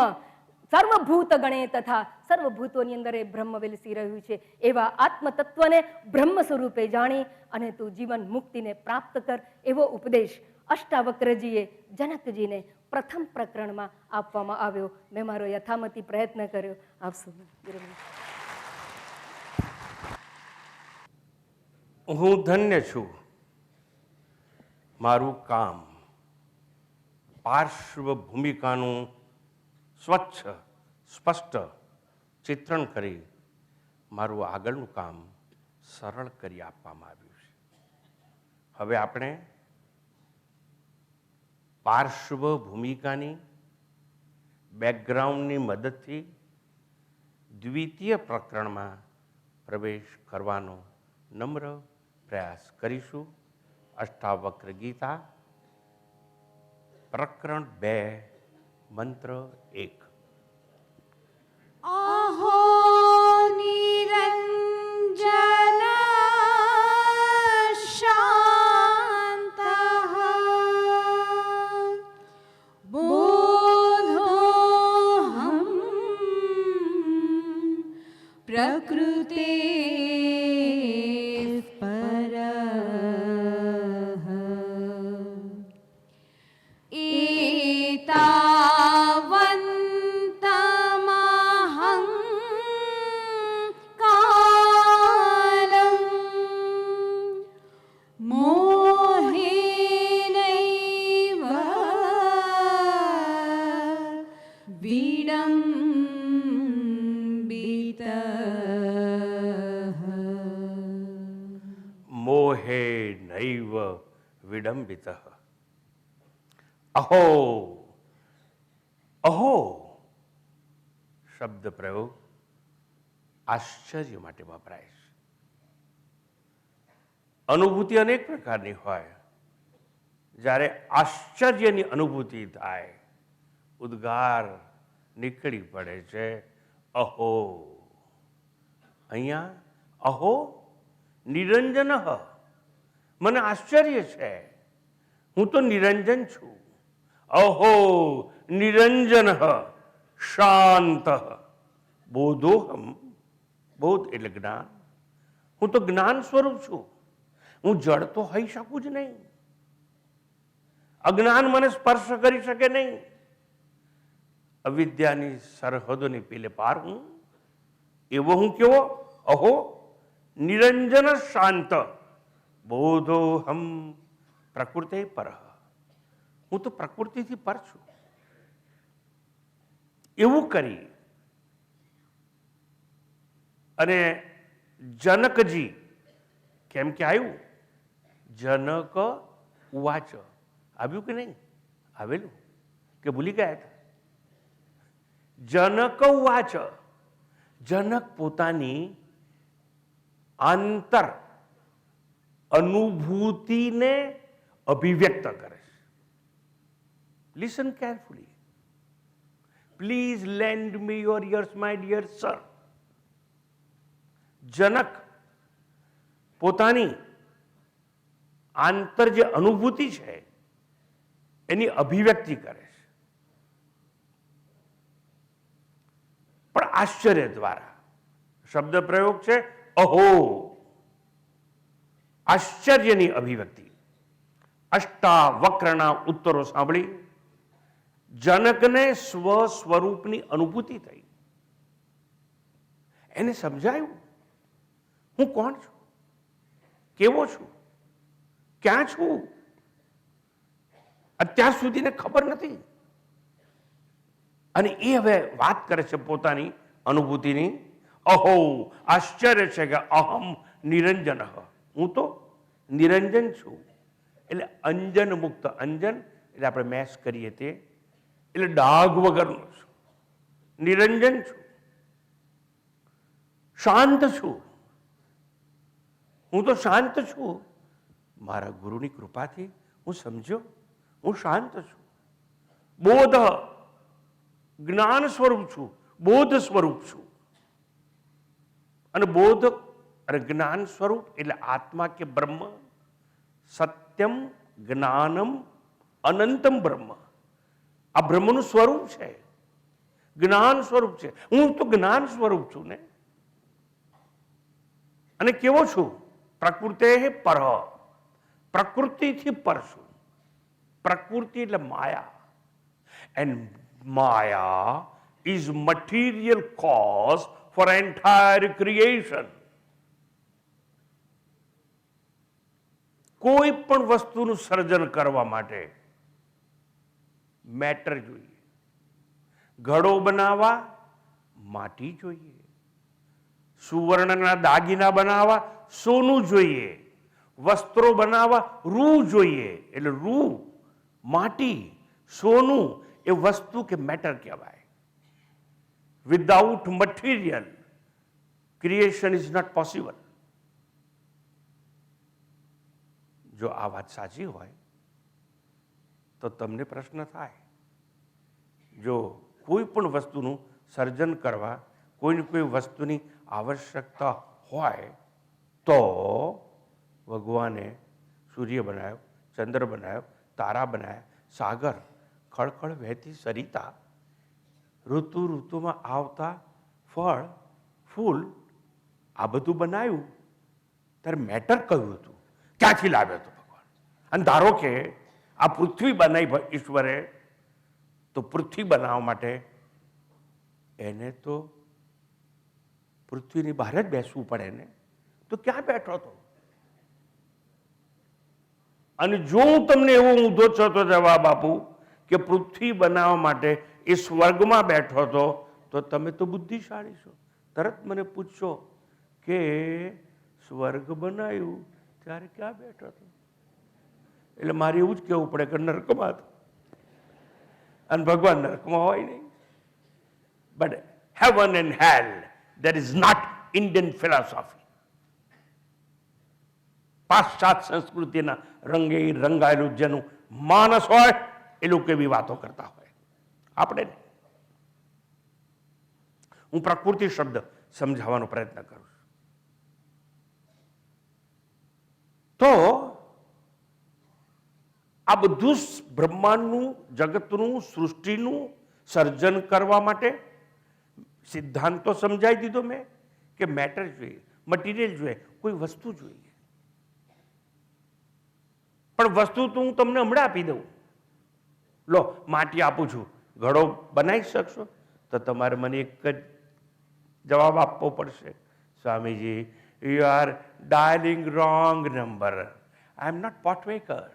સર્વભૂત ગણે તથા સર્વભૂતોની અંદર એ બ્રહ્મ વિલસી રહ્યું છે. એવા આત્મતત્વને બ્રહ્મ સ્વરૂપે જાણી અને તું જીવન મુક્તિને પ્રાપ્ત કર, એવો ઉપદેશ અષ્ટાવક્રજીએ જનકજીને પ્રથમ પ્રકરણમાં આપવામાં આવ્યો. મેં મારો યથામતી પ્રયત્ન કર્યો. આપ સૌ હું ધન્ય છું. મારું કામ પાર્શ્વ ભૂમિકાનું સ્વચ્છ સ્પષ્ટ ચિત્રણ કરી મારું આગળનું કામ સરળ કરી આપવામાં આવ્યું છે. હવે આપણે પાર્શ્વ ભૂમિકાની બેકગ્રાઉન્ડની મદદથી દ્વિતીય પ્રકરણમાં પ્રવેશ કરવાનો નમ્ર પ્રયાસ કરીશું. અષ્ટાવક્ર ગીતા પ્રકરણ 2 મંત્ર 1. અહો નિરંજન શાંતઃ બોધોહં પ્રકૃતે મોહે નૈવ વિડંબિતઃ. અહો અહો શબ્દ પ્રયોગ આશ્ચર્ય માટે વપરાય છે. અનુભૂતિ અનેક પ્રકારની હોય. જ્યારે આશ્ચર્યની અનુભૂતિ થાય, ઉદ્ગાર નીકળી પડે છે અહો. અહીંયા અહો નિરંજન, મને આશ્ચર્ય છે, હું તો નિરંજન છું. અહો નિરંજન શાંત બોધોહમ. બોધ એટલે જ્ઞાન. હું તો જ્ઞાન સ્વરૂપ છું, હું જડ તો હોઈ શકું જ નહીં. અજ્ઞાન મને સ્પર્શ કરી શકે નહીં. અવિદ્યાની સરહદોની પેલે પાર હું. એવો હું કેવો? અહો નિરંજન શાંત બોધો હમ પ્રકૃતિ પર. હું તો પ્રકૃતિથી પર છું. એવું કરી અને જનકજી કેમ કે આવ્યું? જનક ઉવાચ. આવ્યું કે નહીં? આવેલું કે ભૂલી ગયા હતા? જનક ઉવાચ. જનક પોતાની આંતર અનુભૂતિને અભિવ્યક્ત કરે છે. Listen carefully. Please lend me your ears my dear sir. Janak પોતાની આંતર જે અનુભૂતિ છે એની અભિવ્યક્તિ કરે છે, પણ આશ્ચર્ય દ્વારા. શબ્દ પ્રયોગ છે અહો. આશ્ચર્યની અભિવ્યક્તિ. અષ્ટાવક્રના ઉત્તરો સાંભળી જનકને સ્વ સ્વરૂપની અનુભૂતિ થઈ. એને સમજાયું હું કોણ છું, કેવો છું, ક્યાં છું. અત્યાર સુધીને ખબર નથી. અને એ હવે વાત કરે છે પોતાની અનુભૂતિની. અહો આશ્ચર્ય છે કે અહમ નિરંજન. હું તો નિરંજન છું. એટલે અંજન મુક્ત. અંજન એટલે આપણે મેસ કરીએ તે, એટલે ડાઘ વગરનું છું. નિરંજન છું. શાંત છું. હું તો શાંત છું. મારા ગુરુની કૃપાથી હું સમજ્યો હું શાંત છું. બોધ જ્ઞાન સ્વરૂપ છું. બોધ સ્વરૂપ છું. અને બોધ અને જ્ઞાન સ્વરૂપ એટલે આત્મા કે બ્રહ્મ. સત્યમ જ્ઞાનમ અનંતમ બ્રહ્મ. આ બ્રહ્મનું સ્વરૂપ છે, જ્ઞાન સ્વરૂપ છે. હું તો જ્ઞાન સ્વરૂપ છું ને. અને કેવો છું? પ્રકૃતે પર. પ્રકૃતિથી પર છું. પ્રકૃતિ એટલે માયા. And maya is material cause for entire creation. કોઈ પણ વસ્તુનું સર્જન કરવા માટે મેટર જોઈએ. ઘડો બનાવવા માટી જોઈએ. સુવર્ણના દાગીના બનાવવા સોનું જોઈએ. વસ્ત્રો બનાવવા રૂ જોઈએ. એટલે રૂ, માટી, સોનું એ વસ્તુ કે મેટર કહેવાય. Without material creation is not possible. જો આ વાત સાચી હોય તો તમને પ્રશ્ન થાય, જો કોઈ પણ વસ્તુનું સર્જન કરવા કોઈને કોઈ વસ્તુની આવશ્યકતા હોય તો ભગવાને સૂર્ય બનાવ્યો, ચંદ્ર બનાવ્યો, તારા બનાવ્યા, સાગર, ખળખળ વહેતી સરિતા, ઋતુ ઋતુમાં આવતા ફળ ફૂલ, આ બધું બનાવ્યું ત્યારે મેટર કયું હતું? ક્યાંથી લાવ્યો હતો ભગવાન? અને ધારો કે આ પૃથ્વી બનાવી ઈશ્વરે, તો પૃથ્વી બનાવવા માટે એને તો પૃથ્વીની બહાર જ બેસવું પડે ને. તો ક્યાં બેઠો હતો? અને જો હું તમને એવો ઊંધો છતો જવાબ આપું કે પૃથ્વી બનાવવા માટે એ સ્વર્ગમાં બેઠો હતો, તો તમે તો બુદ્ધિશાળી છો. તરત મને પૂછશો કે સ્વર્ગ બનાવ્યું ત્યારે ક્યાં બેઠો હતો? એટલે મારે એવું જ કહેવું પડે કે નરકમાં હતો. અને ભગવાન નરકમાં હોય નહીં. But heaven and hell, that is not Indian philosophy. પાશ્ચાત સંસ્કૃતિના રંગે રંગાયેલું જેનું માનસ હોય એ લોકો એવી વાતો કરતા હોય, આપણે નહીં. હું પ્રકૃતિ શબ્દ સમજાવવાનો પ્રયત્ન કરું છું. તો આ બધું બ્રહ્માંડનું, જગતનું, સૃષ્ટિનું સર્જન કરવા માટે સિદ્ધાંતો સમજાવી દીધો મેં કે મેટર જોઈએ, મટીરિયલ જોઈએ, કોઈ વસ્તુ જોઈએ. પણ વસ્તુ તો હું તમને હમણાં આપી દઉં. લો માટી આપું છું, ઘડો બનાવી શકશો? તો તમારે મને એક જ જવાબ આપવો પડશે, Swamiji you are dialling wrong number, I am not pot maker,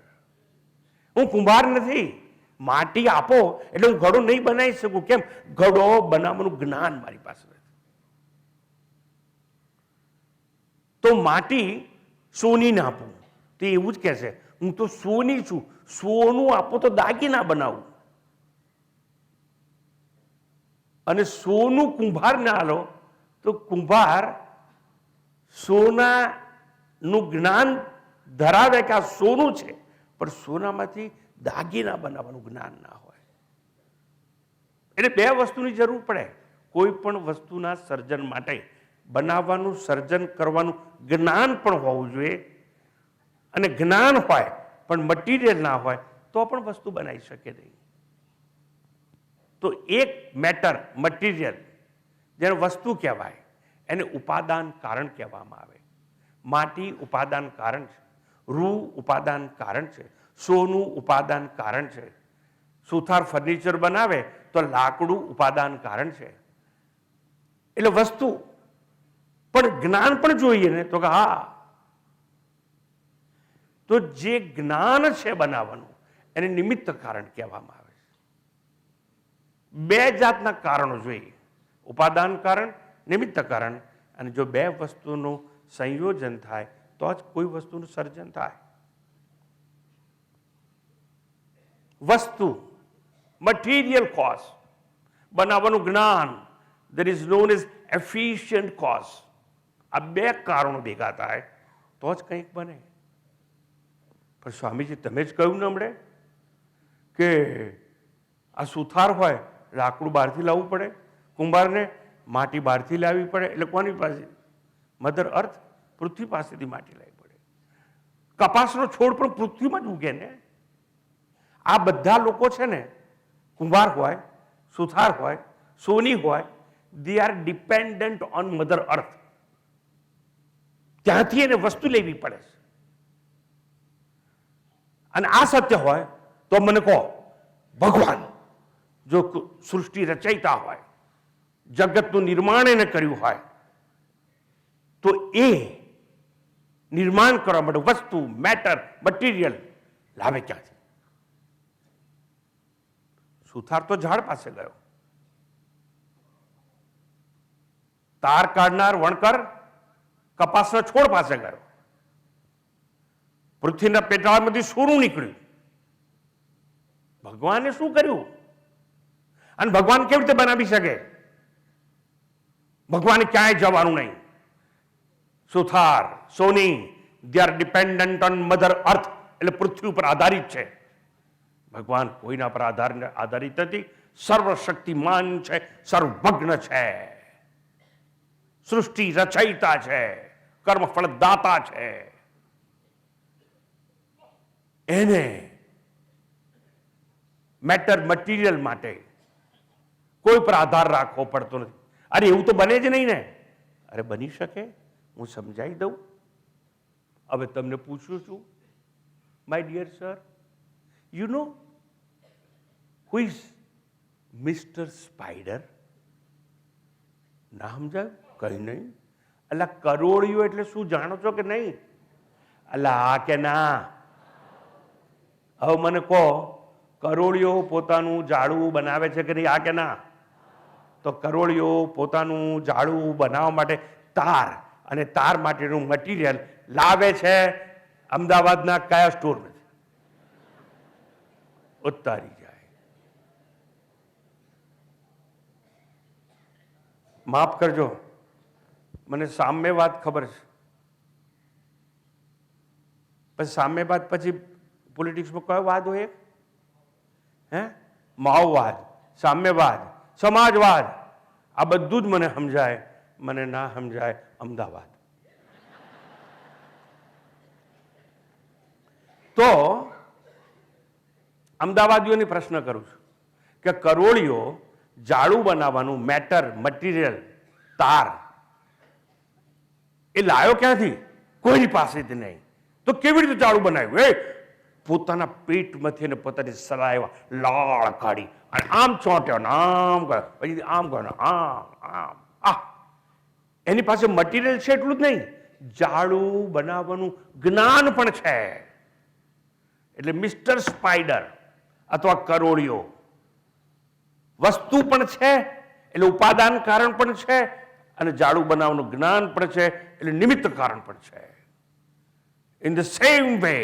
હું કુંભાર નથી. માટી આપો એટલે હું ઘડો નહીં બનાવી શકું. કેમ? ઘડો બનાવવાનું જ્ઞાન મારી પાસે નથી. તો માટી સોનીને આપું તો એવું જ કહેશે, હું તો સોની છું, સોનું આપો તો દાગીના બનાવું. અને સોનું કુંભારને આલો તો કુંભાર સોનાનું જ્ઞાન ધરાવે કે આ સોનું છે, પણ સોનામાંથી દાગીના બનાવવાનું જ્ઞાન ના હોય. એટલે બે વસ્તુની જરૂર પડે. કોઈ પણ વસ્તુના સર્જન માટે બનાવવાનું, સર્જન કરવાનું જ્ઞાન પણ હોવું જોઈએ. અને જ્ઞાન હોય પણ મટીરિયલ ના હોય તો પણ વસ્તુ બનાવી શકે નહીં. તો એક મેટર, મટીરિયલ, જેને વસ્તુ કહેવાય, એને ઉપાદાન કારણ કહેવામાં આવે. માટી ઉપાદાન કારણ છે, રૂ ઉપાદાન કારણ છે, સોનું ઉપાદાન કારણ છે. સુથાર ફર્નિચર બનાવે તો લાકડું ઉપાદાન કારણ છે. એટલે વસ્તુ પણ જ્ઞાન પણ જોઈએ ને, તો કે હા, તો જે જ્ઞાન છે બનાવવાનું એને નિમિત્ત કારણ કહેવામાં આવે છે. બે જાતના કારણો જોઈએ, ઉપાદાન કારણ, નિમિત્ત કારણ. અને જો બે વસ્તુનું સંયોજન થાય તો જ કોઈ વસ્તુનું સર્જન થાય. વસ્તુ, મટીરિયલ કોઝ, બનાવવાનું જ્ઞાન, that is known as efficient cause. આ બે કારણો ભેગા થાય તો જ કંઈક બને. પણ સ્વામીજી તમે જ કહ્યું ને હમણે કે આ સુથાર હોય લાકડું બહારથી લાવવું પડે, કુંભારને માટી બહારથી લાવવી પડે. એટલે કોની પાસે? મધર અર્થ, પૃથ્વી પાસેથી માટી લાવવી પડે. કપાસનો છોડ પણ પૃથ્વીમાં જ ઉગે ને. આ બધા લોકો છે ને, કુંભાર હોય, સુથાર હોય, સોની હોય, they are dependent on mother earth. ત્યાંથી એને વસ્તુ લેવી પડે છે. અને આ સત્ય હોય તો મને કહો, ભગવાન જો સૃષ્ટિ રચયિતા હોય, જગતનું નિર્માણ એને કર્યું હોય, તો એ નિર્માણ કરવા માટે વસ્તુ, મેટર, મટીરિયલ લાવે ક્યાંથી? સુથાર તો ઝાડ પાસે ગયો, તાર કાઢનાર વણકર કપાસના છોડ પાસે ગયો, પૃથ્વીના પેટાળમાંથી સોનું નીકળ્યું. ભગવાને શું કર્યું? અને ભગવાન કેવી રીતે બનાવી શકે? ભગવાને ક્યાંય જવાનું નહીં. સુથાર, સોની, they are dependent on mother earth, એટલે પૃથ્વી ઉપર આધારિત છે. ભગવાન કોઈના પર આધારિત નથી, સર્વશક્તિમાન છે, સર્વજ્ઞ છે, સૃષ્ટિ રચયિતા છે, કર્મફળ દાતા છે. એને મેટર, મટીરિયલ માટે કોઈ પર આધાર રાખવો પડતો નથી. અરે એવું તો બને જ નહીં ને. અરે બની શકે, હું સમજાવી દઉં. હવે તમને પૂછું છું, my dear sir, you know who is mister spider? ના સમજાયું? કઈ નહીં. અલા કરોળિયો એટલે શું જાણો છો કે નહીં? અલા આ કે ના? હવે મને કહો, કરોળિયો પોતાનું જાળું બનાવે છે કે નહીં? આ કે ના? તો કરોળિયો પોતાનું જાળું બનાવવા માટે તાર અને તાર માટેનું મટીરિયલ લાવે છે અમદાવાદના કયા સ્ટોરમાંથી? ઉતારી જાય. માફ કરજો, મને સામ્યવાદ ખબર છે. પછી સામ્યવાદ પછી પોલિટિક્સમાં કયો વાદ હોય? હે? માઓવાદ, સામ્યવાદ, સમાજવાદ. આ બધું જ મને સમજાય. મને ના સમજાય અમદાવાદ. તો અમદાવાદીઓને પ્રશ્ન કરું છું કે કરોળિયો જાળું બનાવવાનું મેટર, મટીરિયલ, તાર એ લાયો ક્યાંથી? કોઈની પાસેથી નહીં. તો કેવી રીતે જાળું બનાવ્યું? પોતાના પેટમાંથી અને પોતાની સલાઈવા લાળ કાઢી અને આમ ચોંટ્યો ને આમ ગયો, પછી આમ ગયો ને આમ આમ આ એની પાસે મટીરિયલ છે એટલું જ નહીં, જાળું બનાવવાનું જ્ઞાન પણ છે. એટલે મિસ્ટર સ્પાઈડર અથવા કરોળિયો વસ્તુ પણ છે, એટલે ઉપાદાન કારણ પણ છે, અને જાળું બનાવવાનું જ્ઞાન પણ છે, એટલે નિમિત્ત કારણ પણ છે. ઇન ધ સેમ વે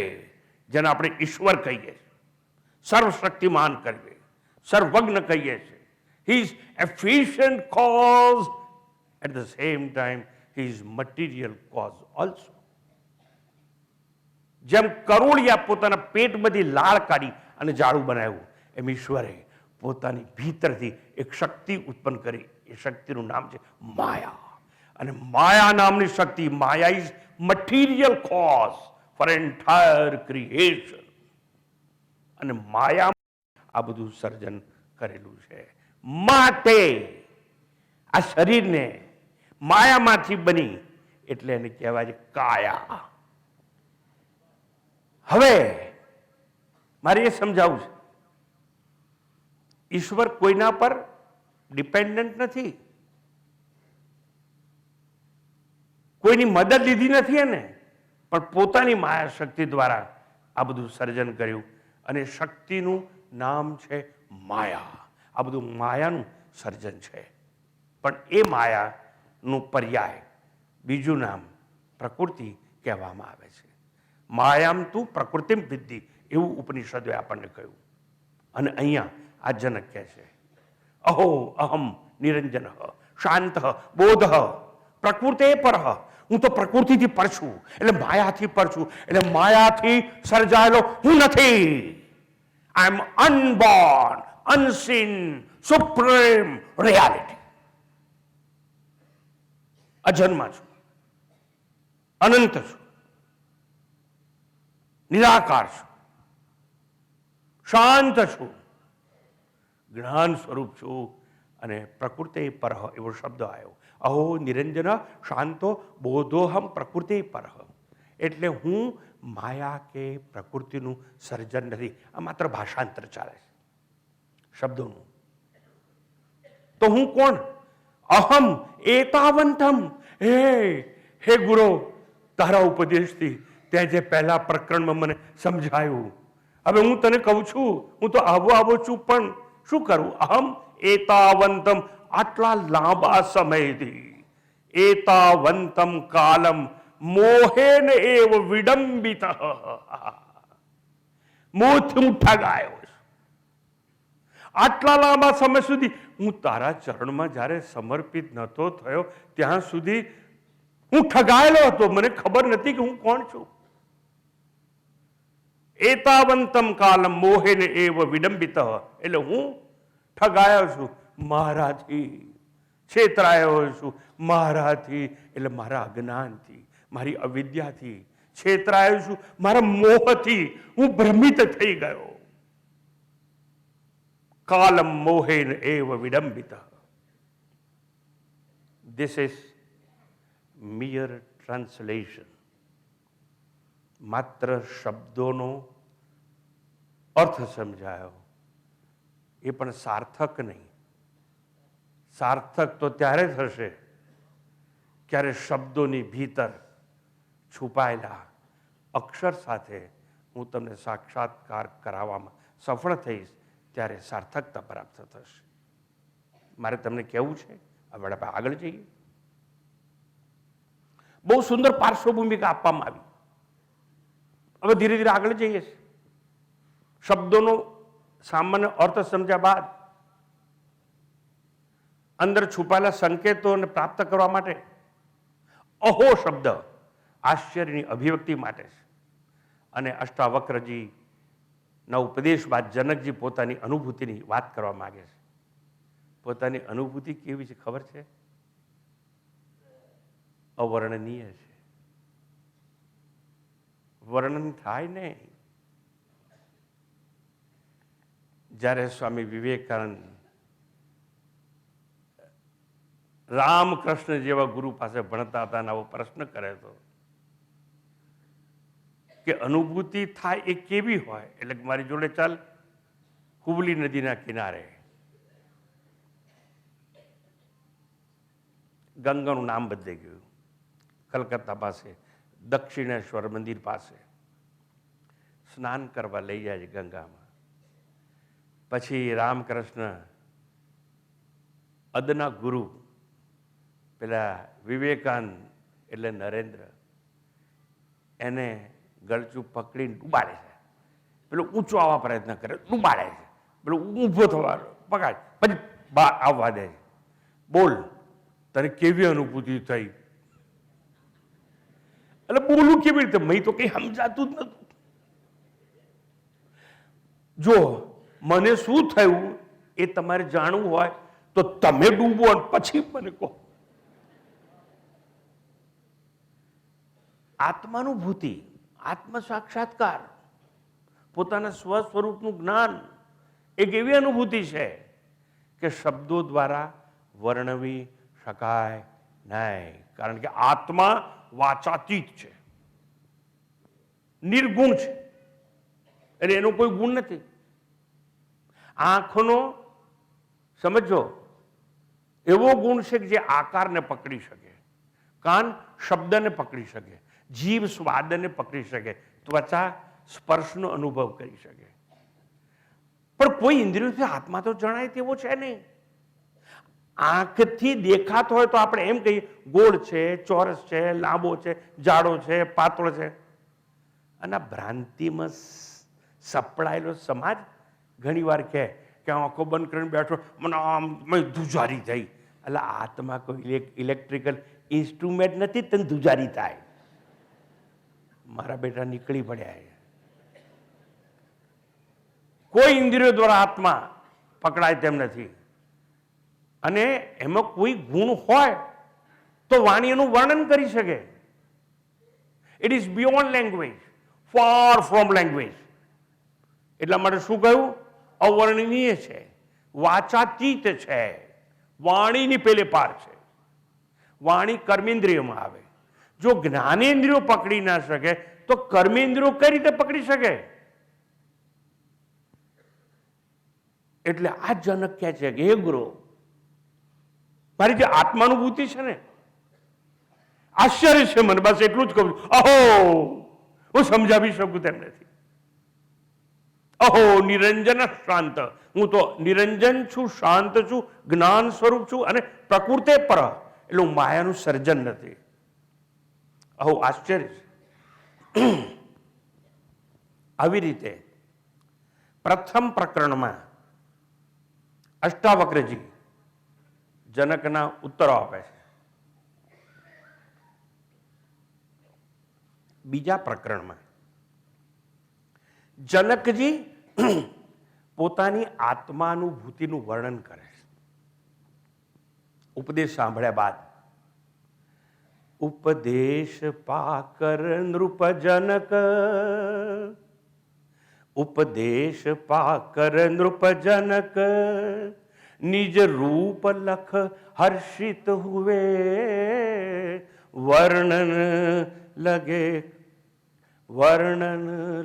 જેને આપણે ઈશ્વર કહીએ છીએ, સર્વશક્તિમાન કહીએ, સર્વજ્ઞ કહીએ છીએ, he is efficient cause, at the same time he is material cause also. જેમ કરોળિયા પોતાના પેટમાંથી લાળ કાઢી અને જાળું બનાવ્યું, એમ ઈશ્વરે પોતાની ભીતરથી એક શક્તિ ઉત્પન્ન કરી. એ શક્તિનું નામ છે માયા. અને માયા નામની શક્તિ, maya is material cause for entire creation. અને માયા આ બધું સર્જન કરેલું છે. માટે આ શરીરને માયામાંથી બની એટલે એને કહેવાય છે કાયા. હવે મારે એ સમજાવવું છે, ઈશ્વર કોઈના પર ડિપેન્ડન્ટ નથી, કોઈની મદદ લીધી નથી એને, પણ પોતાની માયા શક્તિ દ્વારા આ બધું સર્જન કર્યું. અને શક્તિનું નામ છે માયા. આ બધું માયાનું સર્જન છે. પણ એ માયાનું પર્યાય બીજું નામ પ્રકૃતિ કહેવામાં આવે છે. માયામ તું પ્રકૃતિમ વિદ્ધિ, એવું ઉપનિષદોએ આપણને કહ્યું. અને અહીંયા આ જનક કહે છે, અહો અહમ નિરંજન શાંત બોધ પ્રકૃતે પર. હું તો પ્રકૃતિથી પર છું, એટલે માયાથી પર છું, એટલે માયાથી સર્જાયેલો હું નથી. આઈ એમ અનબોર્ન, અનસીન, સુપ્રીમ રિયાલિટી. અજન્મા છું, અનંત છું, નિરાકાર છું, શાંત છું, જ્ઞાન સ્વરૂપ છું. અને પ્રકૃતિ પર એવો શબ્દ આવ્યો, અહો નિરંજન શાંતો બોધોહમ પ્રકૃતિ પર. એટલે હું માયા કે પ્રકૃતિનું સર્જન નથી. આ માત્ર ભાષાંતર ચાલે છે શબ્દોનું. તો હું કોણ? અહમ એતાવંતમ. હે ગુરુ, તારા ઉપદેશથી ત્યાં જે પહેલા પ્રકરણમાં મને સમજાયું, હવે હું તને કહું છું, હું તો આવો છું, પણ શું કરું? અહમ એતાવંતમ, આટલા લાંબા સમયથી, એતાવંતમ કાલમ મોહેન એવ વિડંબિત. મોહથી હું ઠગાયો છું. આટલા લાંબા સમય સુધી હું તારા ચરણમાં જ્યારે સમર્પિત નહોતો થયો ત્યાં સુધી હું ઠગાયેલો હતો. મને ખબર નથી કે હું કોણ છું. એતાવંતમ કાલમ મોહેન એવ વિડંબિત, એટલે હું ઠગાયો છું મારાથી, છેતરાયો છું મારાથી, એટલે મારા અજ્ઞાનથી, મારી અવિદ્યાથી છેતરાયો છું, મારા મોહથી હું ભ્રમિત થઈ ગયો. કાલમ મોહેન એવ વિડંબિત. This is mere translation. માત્ર શબ્દોનો અર્થ સમજાયો, એ પણ સાર્થક નહીં. સાર્થક તો ત્યારે થશે ક્યારે શબ્દોની ભીતર છુપાયેલા અક્ષર સાથે હું તમને સાક્ષાત્કાર કરાવવામાં સફળ થઈશ, ત્યારે સાર્થકતા પ્રાપ્ત થશે. મારે તમને કહેવું છે, હવે આપણે આગળ જઈએ. બહુ સુંદર પાર્શ્વભૂમિકા આપવામાં આવી. હવે ધીરે ધીરે આગળ જઈએ. શબ્દોનો સામાન્ય અર્થ સમજ્યા બાદ અંદર છુપાયેલા સંકેતોને પ્રાપ્ત કરવા માટે અહો શબ્દ આશ્ચર્યની અભિવ્યક્તિ માટે છે. અને અષ્ટાવક્રજીના ઉપદેશ બાદ જનકજી પોતાની અનુભૂતિની વાત કરવા માંગે છે. પોતાની અનુભૂતિ કેવી છે ખબર છે? અવર્ણનીય છે. વર્ણન થાય નહીં. જ્યારે સ્વામી વિવેકાનંદ રામકૃષ્ણ જેવા ગુરુ પાસે ભણતા હતા અને આવો પ્રશ્ન કરે તો કે અનુભૂતિ થાય એ કેવી હોય. એટલે કે મારી જોડે ચાલ હુબલી નદીના કિનારે ગંગાનું નામ બદલાઈ ગયું, કલકત્તા પાસે દક્ષિણેશ્વર મંદિર પાસે સ્નાન કરવા લઈ જાય છે ગંગામાં. પછી રામકૃષ્ણ અદના ગુરુ પેલા વિવેકાનંદ એટલે નરેન્દ્ર એને ગળચું પકડીને ડૂબાડે છે. પેલો ઊંચો આવવા પ્રયત્ન કરે, ડૂબાડે છે. પેલો ઊભો થવા પકડ, પછી બહાર આવવા દે છે. બોલ તને કેવી અનુભૂતિ થઈ? એટલે બોલું કેવી રીતે? મેં તો કઈ સમજાતું જ નતું. જો મને શું થયું એ તમારે જાણવું હોય તો તમે ડૂબો અને પછી મને કહો. આત્માનુભૂતિ, આત્મ સાક્ષાત્કાર, પોતાના સ્વ સ્વરૂપનું જ્ઞાન એક એવી અનુભૂતિ છે કે શબ્દો દ્વારા વર્ણવી શકાય નહીં. કારણ કે આત્મા વાચાતીત છે, નિર્ગુણ છે, એટલે એનો કોઈ ગુણ નથી. આંખનો સમજો એવો ગુણ છે કે જે આકારને પકડી શકે, કાન શબ્દને પકડી શકે, જીભ સ્વાદને પકડી શકે, ત્વચા સ્પર્શનો અનુભવ કરી શકે. પણ કોઈ ઇન્દ્રિયોથી આત્મા તો જણાય તેવો છે નહીં. આંખથી દેખાતો હોય તો આપણે એમ કહીએ ગોળ છે, ચોરસ છે, લાંબો છે, જાડો છે, પાતળો છે. અને ભ્રાંતિમાં સપડાયેલો સમાજ ઘણી વાર કહે કે આંખો બંધ કરીને બેઠો મને આમ ધુજારી થઈ. એટલે આત્મા કોઈ ઇલેક્ટ્રિકલ ઇન્સ્ટ્રુમેન્ટ નથી તને ધુજારી થાય. મારા બેટા નીકળી પડ્યા. કોઈ ઇન્દ્રિયો દ્વારા આત્મા પકડાય તેમ નથી. અને એમાં કોઈ ગુણ હોય તો વાણી એનું વર્ણન કરી શકે. It is beyond language, far from language. એટલા માટે શું કહ્યું? અવર્ણનીય છે, વાચાતીત છે, વાણીની પેલે પાર છે. વાણી કર્મેન્દ્રિયોમાં આવે. જો જ્ઞાનેન્દ્રિયો પકડી ના શકે તો કર્મેન્દ્રિયો કઈ રીતે પકડી શકે? એટલે આ જનક કહે છે કે હે ગુરુ, મારી જે આત્માનુભૂતિ છે ને, આશ્ચર્ય છે મને, બસ એટલું જ કહું છું. અહો, હું સમજાવી શકું તેમ નથી. અહો નિરંજન શાંત, હું તો નિરંજન છું, શાંત છું, જ્ઞાન સ્વરૂપ છું અને પ્રકૃતે પર, એટલે હું માયાનું સર્જન નથી. અહો આશ્ચર્ય છે. આવી રીતે પ્રથમ પ્રકરણમાં અષ્ટાવક્રજી જનકના ઉત્તરો આપે છે. બીજા પ્રકરણમાં જનકજી પોતાની આત્માનુભૂતિનું વર્ણન કરે છે. ઉપદેશ સાંભળ્યા બાદ ઉપદેશ પાકર નૃપ જનક, ઉપદેશ પાકર નૃપ જનક, નિજ રૂપ લખ હર્ષિત હુએ, વર્ણન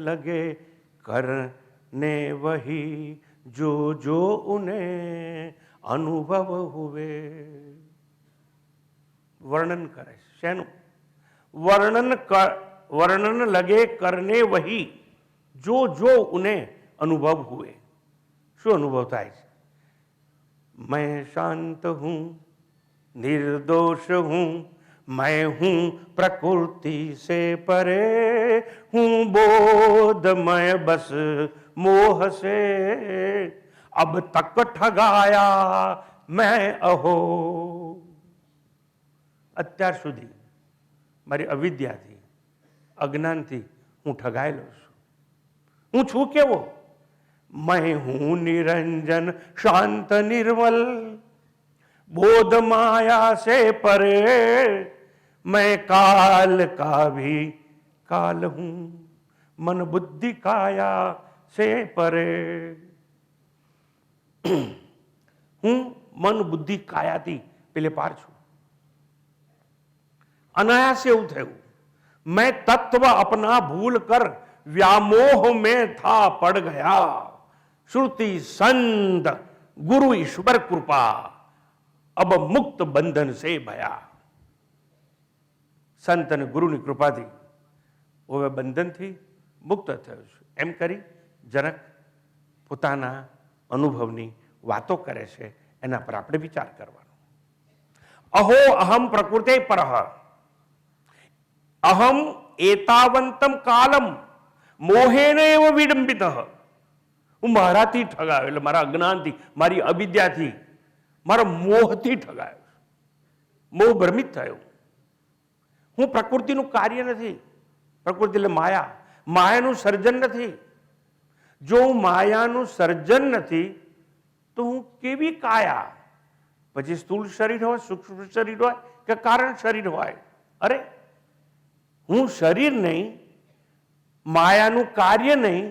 લગે કરને વહી જો જો ઉને અનુભવ હુએ. વર્ણન કરે છે શેનું? વર્ણન લગે કરને વહી જો જો ઉને અનુભવ હુએ. શું અનુભવ થાય છે? मैं शांत हूं, निर्दोष हूं, मैं हूं प्रकृति से परे, हूं बोधमय बस मोह से, अब तक ठगाया मैं अहो. અત્યાર સુધી મારી અવિદ્યાથી, અજ્ઞાનથી હું ઠગાયેલો છું. હું છું કેવો? मैं हूं निरंजन शांत निर्मल, बोध माया से परे, मैं काल का भी काल हूं, मन बुद्धि काया से परे. હું મન બુદ્ધિ કાયાથી પેલે પાર છું. અનાયાસ એવું થયું. मैं तत्व अपना भूल कर व्यामोह में था पड़ गया, श्रुति संत गुरु ईश्वर कृपा अब मुक्त બંધન સે ભયા. સંત અને ગુરુની કૃપાથી હવે બંધનથી મુક્ત થયો છું. એમ કરી જનક પોતાના અનુભવની વાતો કરે છે. એના પર આપણે વિચાર કરવાનો. અહો અહમ પ્રકૃતે પરહ અહમ એતાવંતમ કાલમ મોહેન એવ વિડંબિત. હું મારાથી ઠગાયો, એટલે મારા અજ્ઞાનથી, મારી અવિદ્યાથી, મારા મોહથી ઠગાયો, મોહ ભ્રમિત થયો. હું પ્રકૃતિનું કાર્ય નથી. પ્રકૃતિ એટલે માયા, માયાનું સર્જન નથી. જો હું માયાનું સર્જન નથી તો હું કેવી કાયા? પછી સ્થૂળ શરીર હોય, સૂક્ષ્મ શરીર હોય કે કારણ શરીર હોય. અરે હું શરીર નહીં, માયાનું કાર્ય નહીં,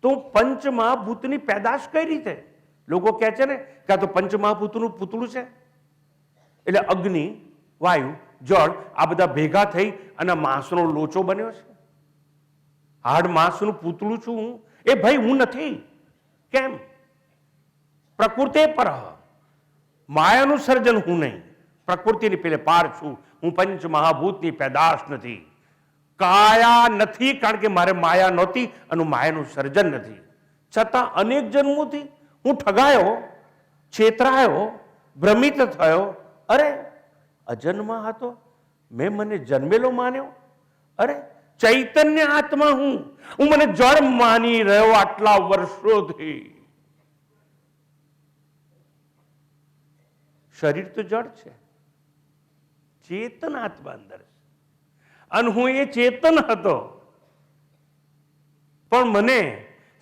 તો પંચમહાભૂતની પેદાશ કઈ રીતે? લોકો કહે છે ને કે આ તો પંચમહાભૂતનું પૂતળું છે. એટલે અગ્નિ, વાયુ, જળ આ બધા ભેગા થઈ અને માંસનો લોચો બન્યો છે. હાડ માંસનું પૂતળું છું હું. એ ભાઈ હું નથી. કેમ? પ્રકૃતિ પર માયાનું સર્જન હું નહીં, પ્રકૃતિની પેલે પાર છું. હું પંચમહાભૂતની પેદાશ નથી, કાયા નથી, કારણ કે મારે માયા નહોતી અને માયાનું સર્જન નથી. છતાં અનેક જન્મોથી હું ઠગાયો, છેતરાયો, ભ્રમિત થયો. અરે અજન્મા હતો, મેં મને જન્મેલો માન્યો. અરે ચૈતન્ય આત્મા હું મને જળ માની રહ્યો આટલા વર્ષોથી. શરીર તો જળ છે, ચેતન આત્મા અંદર છે. અને હું એ ચેતન હતો, પણ મને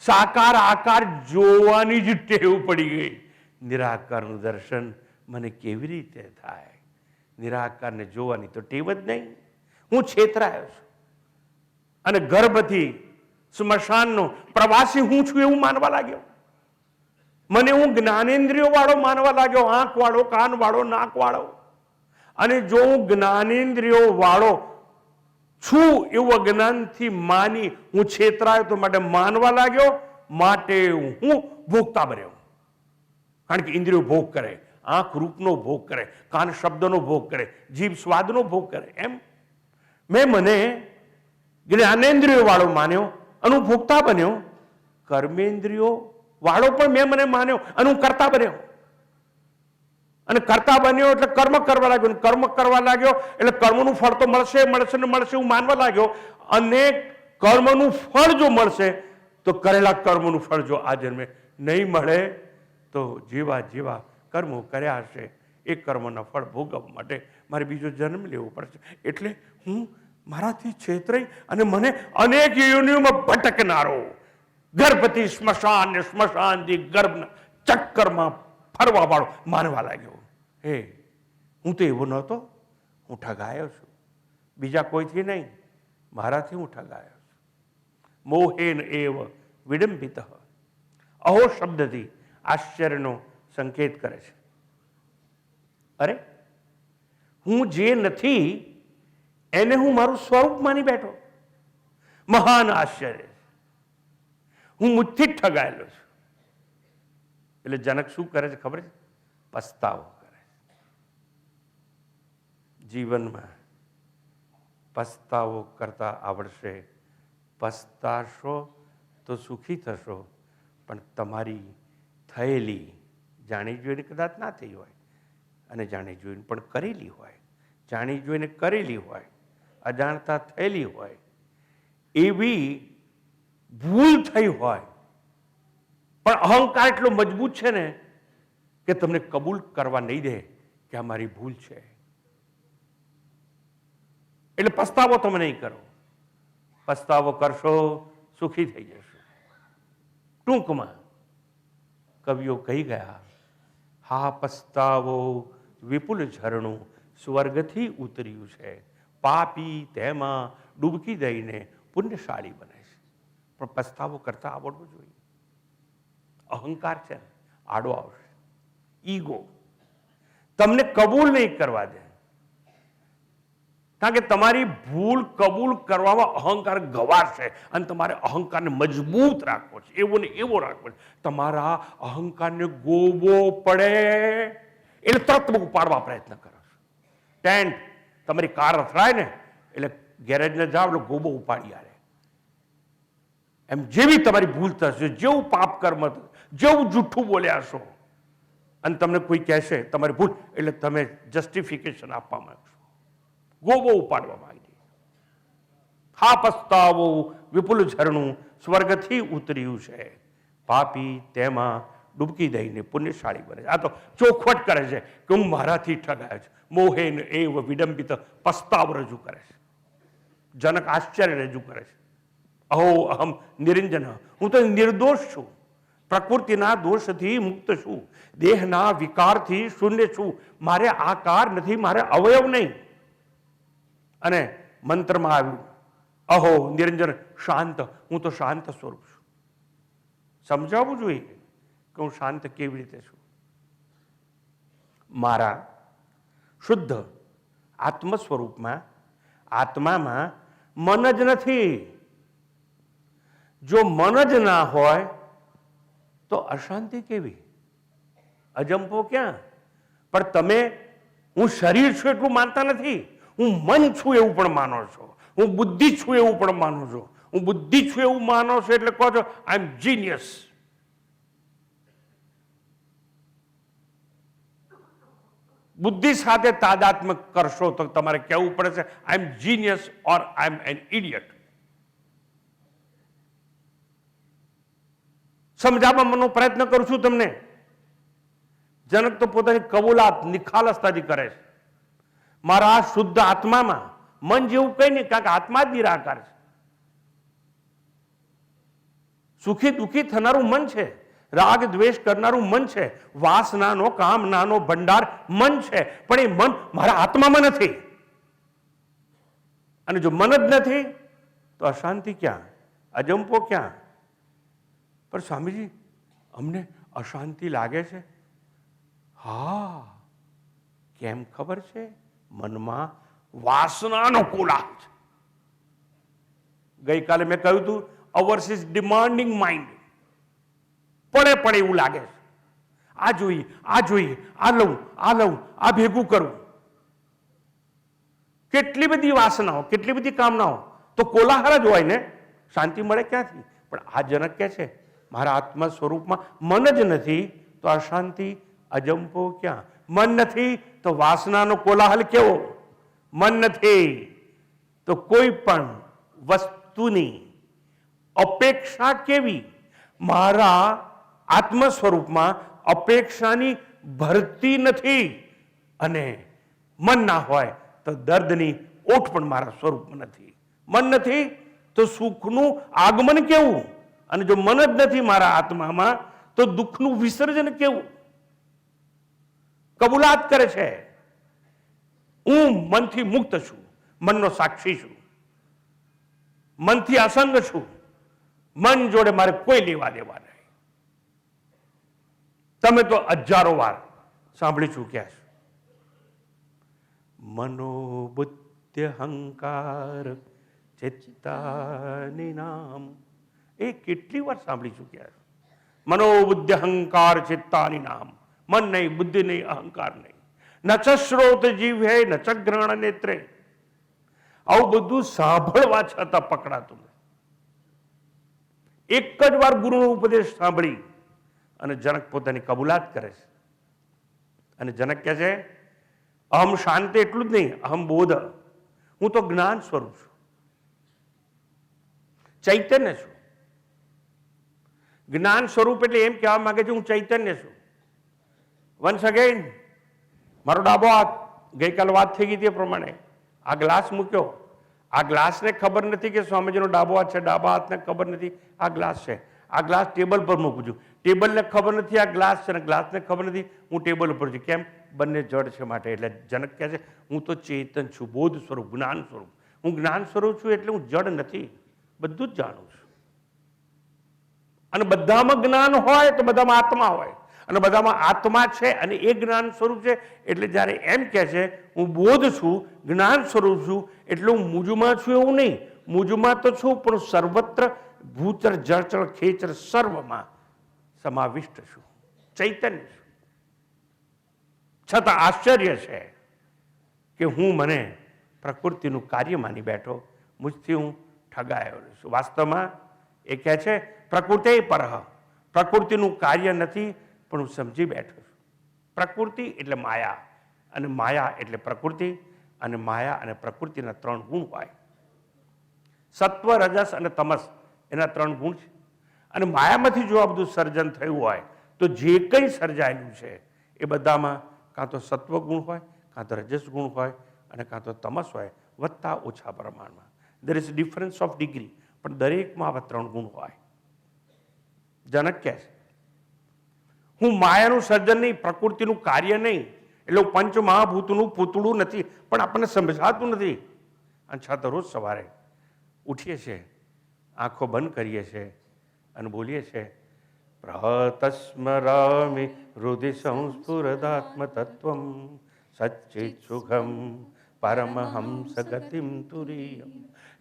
સાકાર આકાર જોવાની જ ટેવ પડી ગઈ. નિરાકારનું દર્શન મને કેવી રીતે થાય? નિરાકારને જોવાની તો ટેવ જ નહીં. હું છેતરાયો છું અને ગર્ભથી સ્મશાનનો પ્રવાસી હું છું એવું માનવા લાગ્યો. મને હું જ્ઞાનેન્દ્રિયો વાળો માનવા લાગ્યો, આંખ વાળો, કાન વાળો, નાક વાળો. અને જો હું જ્ઞાનેન્દ્રિયો વાળો છું એવું અજ્ઞાનથી માની હું છેતરાયો તો માટે માનવા લાગ્યો, માટે હું ભોગતા બન્યો. કારણ કે ઇન્દ્રિયો ભોગ કરે, આંખ રૂપનો ભોગ કરે, કાન શબ્દનો ભોગ કરે, જીભ સ્વાદનો ભોગ કરે. એમ મને જ્ઞાનેન્દ્રિયો વાળો માન્યો અને હું ભોગતા બન્યો. કર્મેન્દ્રિયો વાળો પણ મને માન્યો અને હું કરતા બન્યો. અને કરતા બન્યો એટલે કર્મ કરવા લાગ્યો, કર્મ કરવા લાગ્યો એટલે કર્મનું ફળ તો મળશે મળશે ને મળશે હું માનવા લાગ્યો. અને કર્મનું ફળ જો મળશે તો કરેલા કર્મનું ફળ જો આ જન્મે નહીં મળે તો જેવા જેવા કર્મો કર્યા હશે એ કર્મના ફળ ભોગવવા માટે મારે બીજો જન્મ લેવો પડશે. એટલે હું મારાથી છેતરાઈ અને મને અનેક યોનિઓમાં ભટકનારો, ગર્ભથી સ્મશાન ને સ્મશાનથી ગર્ભના ચક્કરમાં ફરવા વાળો માનવા લાગ્યો. હે, હું તો એવો નહોતો. હું ઠગાયો છું, બીજા કોઈથી નહીં, મારાથી હું ઠગાયો છું. મોહેન એવ વિડંબિત. અહો શબ્દથી આશ્ચર્યનો સંકેત કરે છે. અરે હું જે નથી એને હું મારું સ્વરૂપ માની બેઠો. મહાન આશ્ચર્ય. હું મુઠ્ઠી જ ઠગાયેલો છું. એટલે જનક શું કરે છે ખબર છે? પસ્તાવો કરે છે. જીવનમાં પસ્તાવો કરતા આવડશે. પસ્તાશો તો સુખી થશો, પણ તમારી થયેલી જાણી જોઈને કદાચ ના થઈ હોય અને જાણી જોઈને પણ કરેલી હોય, જાણી જોઈને કરેલી હોય, અજાણતા થયેલી હોય, એવી ભૂલ થઈ હોય, પણ અહંકાર એટલો મજબૂત છે ને કે તમને કબૂલ કરવા નહીં દે કે આ મારી ભૂલ છે. એટલે પસ્તાવો તમે નહીં કરો. પસ્તાવો કરશો સુખી થઈ જશો. ટૂંકમાં કવિઓ કહી ગયા, હા પસ્તાવો વિપુલ ઝરણું સ્વર્ગથી ઉતર્યું છે, પાપી તેમાં ડૂબકી દઈને પુણ્યશાળી બને છે. પણ પસ્તાવો કરતા આવડવું જોઈએ. અહંકાર છે ને આડો આવશે. ઈગો તમને કબૂલ નહીં કરવા દે. કારણ કે તમારી ભૂલ કબૂલ કરવામાં અહંકાર ગવાશે અને તમારે અહંકારને મજબૂત રાખવો છે, એવો ને એવો રાખવો છે. તમારા અહંકારને ગોબો પડે એટલે તરત ઉપાડવા પ્રયત્ન કરો છો. ટેન્ટ તમારી કાર અથડાય ને એટલે ગેરેજને જાઓ એટલે ગોબો ઉપાડી આવે. એમ જેવી તમારી ભૂલ થશે, જેવું પાપ કર્મ થશે, જેવું જૂઠું બોલ્યા છો અને તમને કોઈ કહેશે તમારી ભૂલ એટલે તમે જસ્ટિફિકેશન આપવા માંગશો, ગોબો ઉપાડવા માંગી. હા પસ્તાવો વિપુલ ઝરણું સ્વર્ગથી ઉતર્યું છે, પાપી તેમાં ડૂબકી દઈને પુણ્યશાળી બને છે. આ તો ચોખવટ કરે છે કે હું મારાથી ઠગાયો છું. મોહેન એવ વિડંબિત પસ્તાવ રજૂ કરે છે. જનક આશ્ચર્ય રજૂ કરે છે. અહો અહમ નિરંજન, હું તો નિર્દોષ છું, પ્રકૃતિના દોષથી મુક્ત છું, દેહના વિકારથી શૂન્ય છું, મારે આકાર નથી, મારે અવયવ નહીં. અને મંત્રમાં આવ્યું અહો નિરંજન શાંત, હું તો શાંત સ્વરૂપ છું. સમજાવવું જોઈએ કે હું શાંત કેવી રીતે છું. મારા શુદ્ધ આત્મ સ્વરૂપમાં આત્મામાં મન જ નથી. જો મન જ ના હોય તો અશાંતિ કેવી, અજંપો ક્યાં? પણ તમે હું શરીર છું એટલું માનતા નથી, હું મન છું એવું પણ માનો છો, હું બુદ્ધિ છું એવું પણ માનો છો. હું બુદ્ધિ છું એવું માનો છો એટલે કહો છો આઈ એમ જીનિયસ. બુદ્ધિ સાથે તાદાત્મ્ય કરશો તો તમારે કહેવું પડે છે આઈ એમ જીનિયસ ઓર આઈ એમ એન ઇડિયટ. સમજાવવાનો પ્રયત્ન કરું છું તમને. જનક તો પોતાની કબૂલાત નિખાલસતાથી કરે છે. મારા શુદ્ધ આત્મામાં મન જેવું કઈ નહીં, કારણ કે આત્મા જ નિરાકાર છે. સુખી દુઃખી થનારું મન છે, રાગ દ્વેષ કરનારું મન છે, વાસનાનો કામનાનો ભંડાર મન છે, પણ એ મન મારા આત્મામાં નથી. અને જો મન જ નથી તો અશાંતિ ક્યાં, અજંપો ક્યાં? પણ સ્વામીજી અમને અશાંતિ લાગે છે. હા, કેમ ખબર છે? મનમાં વાસનાનો કોલાહલ છે. ગઈકાલે મેં કહ્યું હતું અવર્સ ઇઝ ડિમાન્ડિંગ માઇન્ડ. પડે પડે એવું લાગે છે, આ જોઈએ, આ જોઈએ, આ લઉં, આ લઉં, આ ભેગું કરું. કેટલી બધી વાસનાઓ, કેટલી બધી કામનાઓ, તો કોલાહલ જ હોય ને, શાંતિ મળે ક્યાંથી? પણ આ જનક કહે છે મારા આત્મા સ્વરૂપમાં મન જ નથી તો અશાંતિ અજંપો ક્યાં? મન નથી તો વાસનાનો કોલાહલ કેવો? મન નથી તો કોઈ પણ વસ્તુની અપેક્ષા કેવી? મારા આત્મ સ્વરૂપમાં અપેક્ષાની ભરતી નથી. અને મન ના હોય તો દર્દની ઓઠ પણ મારા સ્વરૂપમાં નથી. મન નથી તો સુખનું આગમન કેવું? અને જો મન જ નથી મારા આત્મામાં તો દુઃખનું વિસર્જન કેવું? કબૂલાત કરે છે હું મનથી મુક્ત છું, મનનો સાક્ષી છું, મનથી અસંગ છું, મન જોડે મારે કોઈ લેવા દેવા નહીં. તમે તો હજારો વાર સાંભળી ચૂક્યા છો. મનોબુદ્ધિ અહંકાર ચિત્તાની નામ, એ કેટલી વાર સાંભળી ચૂક્યા છો. મનોબુદ્ધિ અહંકાર ચિત્તાની નામ, મન નહીં, બુદ્ધિ નહીં, અહંકાર નહીં. ન ચ શ્રોત જીવ હે ન ચ ગ્રહણ નેત્રે. આવું બધું સાંભળવા છતાં પકડાતું નથી. એક જ વાર ગુરુનો ઉપદેશ સાંભળી અને જનક પોતાની કબૂલાત કરે છે. અને જનક કહે છે અહમ શાંતિ એટલું જ નહીં, અહમ બોધ, હું તો જ્ઞાન સ્વરૂપ છું, ચૈતન્ય છું. જ્ઞાન સ્વરૂપ એટલે એમ કહેવા માંગે છે હું ચૈતન્ય છું. વન્સ અગેન, મારો ડાબો હાથ, ગઈકાલ વાત થઈ ગઈ તે પ્રમાણે આ ગ્લાસ મૂક્યો. આ ગ્લાસને ખબર નથી કે સ્વામીજીનો ડાબો હાથ છે, ડાબા હાથને ખબર નથી આ ગ્લાસ છે. આ ગ્લાસ ટેબલ પર મૂકું છું, ટેબલને ખબર નથી આ ગ્લાસ છે, અને ગ્લાસને ખબર નથી હું ટેબલ ઉપર છું. કેમ? બંને જડ છે માટે. એટલે જનક કહે છે હું તો ચેતન છું, બોધ સ્વરૂપ, જ્ઞાન સ્વરૂપ. હું જ્ઞાન સ્વરૂપ છું એટલે હું જડ નથી, બધું જ જાણું છું. અને બધામાં જ્ઞાન હોય તો બધામાં આત્મા હોય, અને બધામાં આત્મા છે અને એ જ્ઞાન સ્વરૂપ છે. એટલે જ્યારે એમ કહે છે હું બોધ છું, જ્ઞાન સ્વરૂપ છું, એટલે હું મુજમાં છું એવું નહીં. મુજમાં તો છું, પણ સર્વત્ર ભૂચર જળચર ખેચર સર્વમાં સમાવિષ્ટ છું, ચૈતન્ય છું. છતાં આશ્ચર્ય છે કે હું મને પ્રકૃતિનું કાર્ય માની બેઠો, મુજથી હું ઠગાયો છું. વાસ્તવમાં એ કહે છે પ્રકૃતિ પરહ, પ્રકૃતિનું કાર્ય નથી, પણ હું સમજી બેઠો છું. પ્રકૃતિ એટલે માયા, અને માયા એટલે પ્રકૃતિ, અને માયા અને પ્રકૃતિના 3 ગુણ હોય. સત્વ, રજસ અને તમસ એના 3 ગુણ છે. અને માયામાંથી જો આ બધું સર્જન થયું હોય તો જે કંઈ સર્જાયેલું છે એ બધામાં કાં તો સત્વ ગુણ હોય, કાં તો રજસ ગુણ હોય, અને કાં તો તમસ હોય, વધતા ઓછા પ્રમાણમાં. There is difference of degree, પણ દરેકમાં આવા 3 ગુણ હોય. જનક કહે છે હું માયાનું સર્જન નહીં, પ્રકૃતિનું કાર્ય નહીં, એટલે હું પંચમહાભૂતનું પૂતળું નથી. પણ આપણને સમજાતું નથી. અને છતાં રોજ સવારે ઉઠીએ છીએ, આંખો બંધ કરીએ છીએ અને બોલીએ છીએ પ્રહતસ્મરામિ હૃદય સંસ્ફુરદાત્મ તત્વમ સચ્ચિત સુખમ પરમહંસ ગતિમ તુરીયમ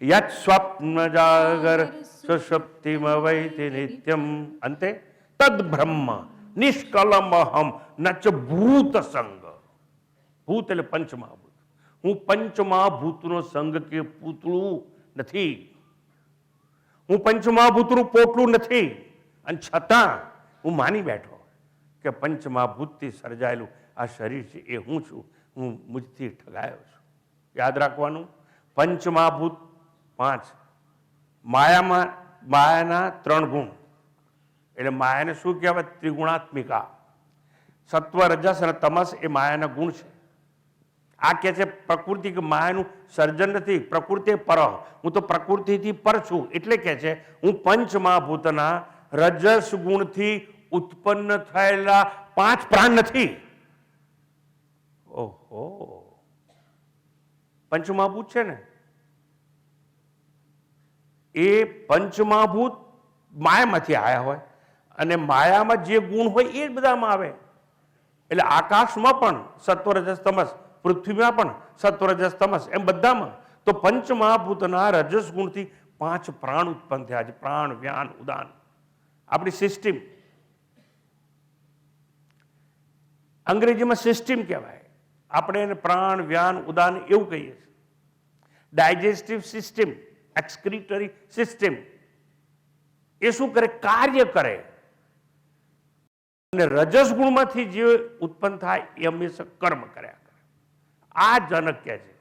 યત સ્વપ્ન જાગર સુષુપ્તિમવૈતિ નિત્યમ અંતે તદ બ્રહ્મ નિષ્કલમહમ નચ ભૂત સંગ. ભૂત એટલે પંચમહાભૂત. હું પંચમહાભૂતનો સંગ કે પૂતળું નથી, હું પંચમહાભૂતનું પોટલું નથી. અને છતાં હું માની બેઠો કે પંચમહાભૂતથી સર્જાયેલું આ શરીર છે એ હું છું, હું મુજથી ઠગાયો છું. યાદ રાખવાનું, પંચમહાભૂત 5, માયાના 3 ગુણ. એટલે માયાને શું કહેવાય? ત્રિગુણાત્મિકા. સત્વ, રજસ અને તમસ એ માયાના ગુણ છે. આ કહે છે પ્રકૃતિ કે માયાનું સર્જન નથી, પ્રકૃતિ પર, હું તો પ્રકૃતિથી પર છું. એટલે કહે છે હું પંચમહાભૂતના રજસ ગુણથી ઉત્પન્ન થયેલા 5 પ્રાણ નથી. ઓહો, પંચમહાભૂત છે ને, એ પંચમહાભૂત માયામાંથી આવ્યા હોય, અને માયામાં જે ગુણ હોય એ જ બધામાં આવે. એટલે આકાશમાં પણ સત્વ, રજસ, તમસ, પૃથ્વીમાં પણ સત્વ, રજસ, તમસ, એમ બધામાં. તો પંચમહાભૂતના રજસ ગુણથી 5 પ્રાણ ઉત્પન્ન થયા છે. પ્રાણ, વ્યાન, ઉદાન, આપણી સિસ્ટમ. અંગ્રેજીમાં સિસ્ટમ કહેવાય, આપણે એને પ્રાણ, વ્યાન, ઉદાન એવું કહીએ છીએ. ડાયજેસ્ટિવ સિસ્ટમ, એક્સક્રીટરી સિસ્ટમ, એ શું કરે? કાર્ય કરે. અને રજસ ગુણમાંથી જે ઉત્પન્ન થાય એ હંમેશા કર્મ કર્યા કરે. આ જનક કહે છે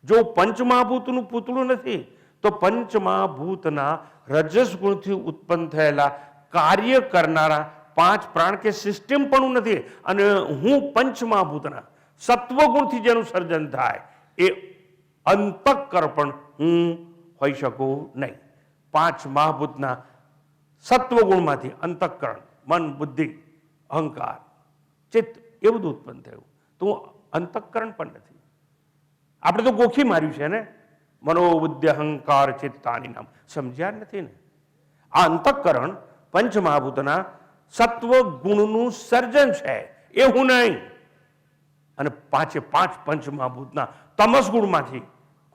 જો પંચમહાભૂતનું પૂતળું નથી તો પંચમહાભૂતના રજસ ગુણથી ઉત્પન્ન થયેલા કાર્ય કરનારા 5 પ્રાણ કે સિસ્ટમ પણ નથી. અને હું પંચમહાભૂતના સત્વગુણથી જેનું સર્જન થાય એ અંતઃકર પણ હું હોઈ શકું નહીં. 5 મહાભૂતના સત્વગુણમાંથી અંતઃકરણ, મન, બુદ્ધિ, અહંકાર, ચિત્ત એ બધું ઉત્પન્ન થયું. તો અંતઃકરણ પણ નથી. આપણે તો ગોખી માર્યું છે ને, મનોબુદ્ધિ અહંકાર ચિત્તાની નામ. સમજ્યા નથી ને? આ અંતઃકરણ પંચમહાભૂતના સત્વ ગુણનું સર્જન છે, એ હું નહીં. અને 5 પંચમહાભૂતના તમસ ગુણમાંથી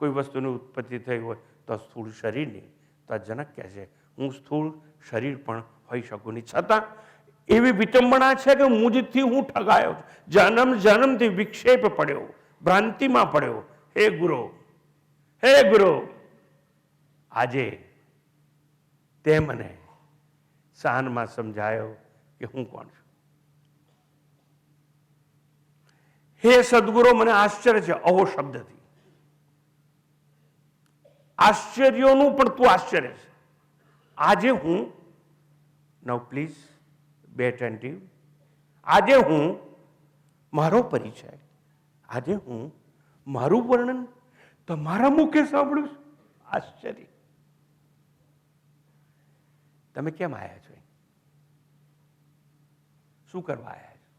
કોઈ વસ્તુની ઉત્પત્તિ થઈ હોય તો સ્થૂળ શરીરની. તો આ જનક કહે છે હું સ્થૂળ શરીર પણ હોઈ શકું નહીં. છતાં એવી વિટંબણા છે કે મુજથી હું ઠગાયો છું. જન્મથી વિક્ષેપ પડ્યો, ભ્રાંતિમાં પડ્યો. હે ગુરુ, હે ગુરુ, આજે તે મને સાનમાં સમજાયો કે હું કોણ છું. હે સદગુરુ, મને આશ્ચર્ય છે. અહો શબ્દથી આશ્ચર્યોનું પણ તું આશ્ચર્ય છે. આજે હું, નાઉ પ્લીઝ બે એટેન્ટિવ, આજે હું મારો પરિચય, આજે હું મારું વર્ણન તમારા મુખે સાંભળ્યું. આશ્ચર્ય. તમે કેમ આવ્યા છો? શું કરવા આવ્યા છો?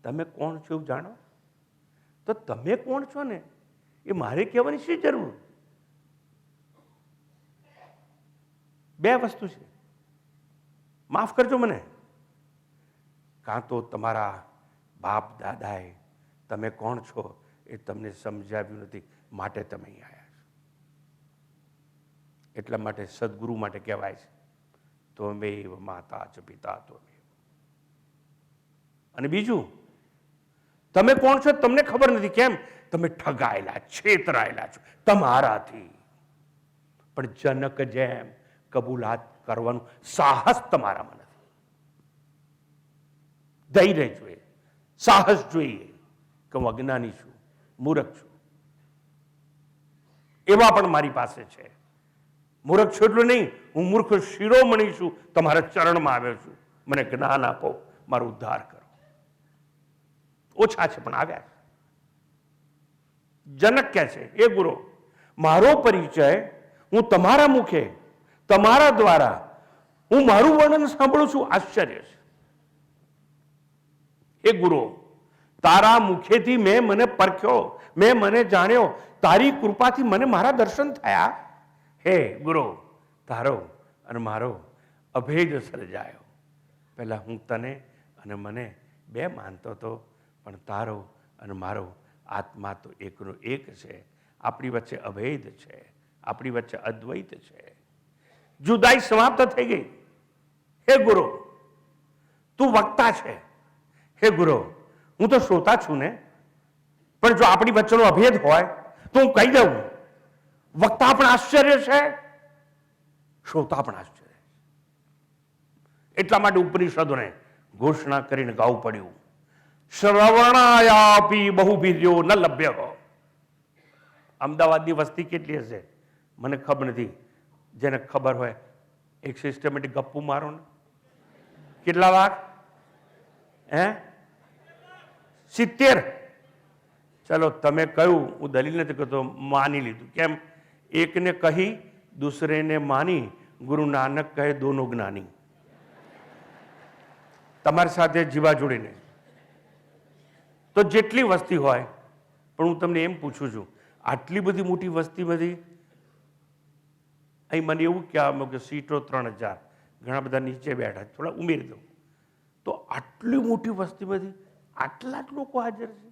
તમે કોણ છો એવું જાણો? તો તમે કોણ છો ને એ મારે કહેવાની શી જરૂર? 2 વસ્તુ છે, માફ કરજો મને. કાં તો તમારા બાપ દાદાએ તમે કોણ છો એ તમને સમજાવ્યું નથી, માટે તમે અહીં આવ્યા છો. એટલા માટે સદગુરુ માટે કહેવાય છે ત્વમેવ માતા ચ પિતા ત્વમેવ. અને બીજું, તમે કોણ છો તમને ખબર નથી. કેમ? તમે ઠગાયેલા, છેતરાયેલા છો તમારાથી. પણ જનક જેમ કબૂલાત કરવાનું સાહસ તમારામાં નથી. ધૈર્ય જોઈએ, સાહસ જોઈએ કે હું અજ્ઞાની છું, મૂર્ખ છું. એવા પણ મારી પાસે છે. મૂર્ખ છું એટલું નહીં, હું મૂર્ખ શિરોમણી છું, તમારા ચરણમાં આવ્યો છું. મને જ્ઞાન આપો, મારો ઉદ્ધાર કરો. ઓછા છે પણ આવ્યા છે. જનક કહે છે, એ ગુરુ, મારો પરિચય હું તમારા મુખે, તમારા દ્વારા હું મારું વર્ણન સાંભળું છું. આશ્ચર્ય છે. એ ગુરુ, તારા મુખેથી મેં મને પરખ્યો, મેં મને જાણ્યો, તારી કૃપાથી મને મારા દર્શન થયા. હે ગુરુ, તારો અને મારો અભેદ સર્જાયો. પહેલા હું તને અને મને બે માનતો હતો, પણ તારો અને મારો આત્મા તો એકનો એક છે. આપણી વચ્ચે અભેદ છે, આપણી વચ્ચે અદ્વૈત છે. જુદાઈ સમાપ્ત થઈ ગઈ. હે ગુરુ, તું વક્તા છે. હે ગુરુ, હું તો શ્રોતા છું ને, પણ જો આપણી વચ્ચેનો અભેદ હોય તો હું કહી દઉં, વક્તા પણ આશ્ચર્ય છે, શ્રોતા પણ આશ્ચર્ય. એટલા માટે ઉપનિષદોને ઘોષણા કરીને ગાવું પડ્યું, શ્રવણાયાપી બહુભીર્યો ન લભ્ય. અમદાવાદની વસ્તી કેટલી હશે મને ખબર નથી. જેને ખબર હોય એક સિસ્ટમેટિક ગપ્પુ મારો ને. કેટલા લાખ? 70. ચલો તમે કહ્યું, હું દલીલ નથી કરતો, માની લીધું. કેમ? એકને કહી દૂસરેને માની. ગુરુ નાનક કહે દોનો જ્ઞાની. તમારી સાથે જીવા જોડીને તો જેટલી વસ્તી હોય, પણ હું તમને એમ પૂછું છું, આટલી બધી મોટી વસ્તીમાંથી અહીં મને એવું કહેવામાં કે સીટો 3000, ઘણા બધા નીચે બેઠા, થોડા ઉમેરી દઉં તો આટલી મોટી વસ્તીમાંથી આટલા જ લોકો હાજર છે.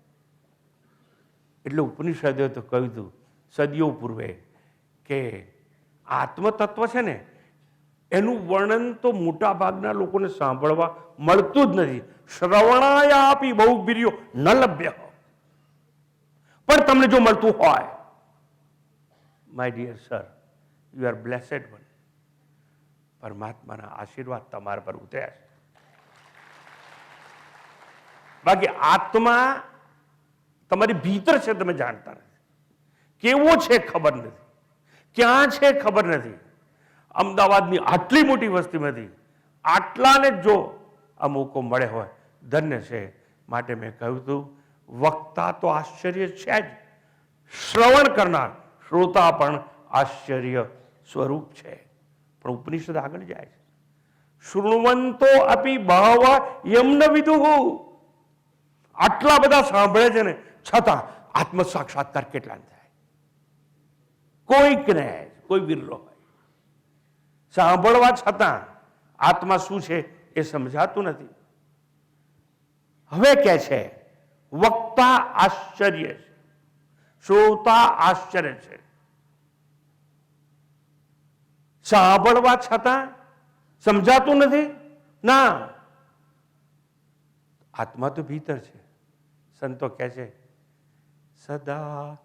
એટલે ઉપનિષદોએ તો કહ્યું હતું સદીઓ પૂર્વે કે આત્મતત્વ છે ને, એનું વર્ણન તો મોટા ભાગના લોકોને સાંભળવા મળતું જ નથી. શ્રવણાયાપી બહુભીર્યો ન લભ્ય. પણ તમને જો મળતું હોય, my dear sir, you are blessed one. પરમાત્માના આશીર્વાદ તમારા પર ઉતર્યા છે. બાકી આત્મા તમારી ભીતર છે, તમે જાણતા નથી. કેવો છે ખબર નથી, ક્યાં છે ખબર નથી. અમદાવાદની આટલી મોટી વસ્તીમાંથી આટલાને જો આ મોકો મળે હોય, ધન્ય છે. માટે મેં કહ્યું હતું, વક્તા તો આશ્ચર્ય છે જ, શ્રવણ કરનાર શ્રોતા પણ આશ્ચર્ય સ્વરૂપ છે. પણ ઉપનિષદ આગળ જાય છે, શૃણવંતો અપી બહવ યમ્ન વિદુઃ. આટલા બધા સાંભળે છે ને, છતાં આત્મ સાક્ષાત્કાર કેટલા થાય? કોઈક ને, કોઈ વિરલો હોય. સાંભળવા છતાં આત્મા શું છે એ સમજાતું નથી. હવે કે છે વક્તા આશ્ચર્ય છે, શ્રોતા આશ્ચર્ય છે. સાંભળવા છતાં સમજાતું નથી. ના, આત્મા તો ભીતર છે. સંતો કહે છે સદા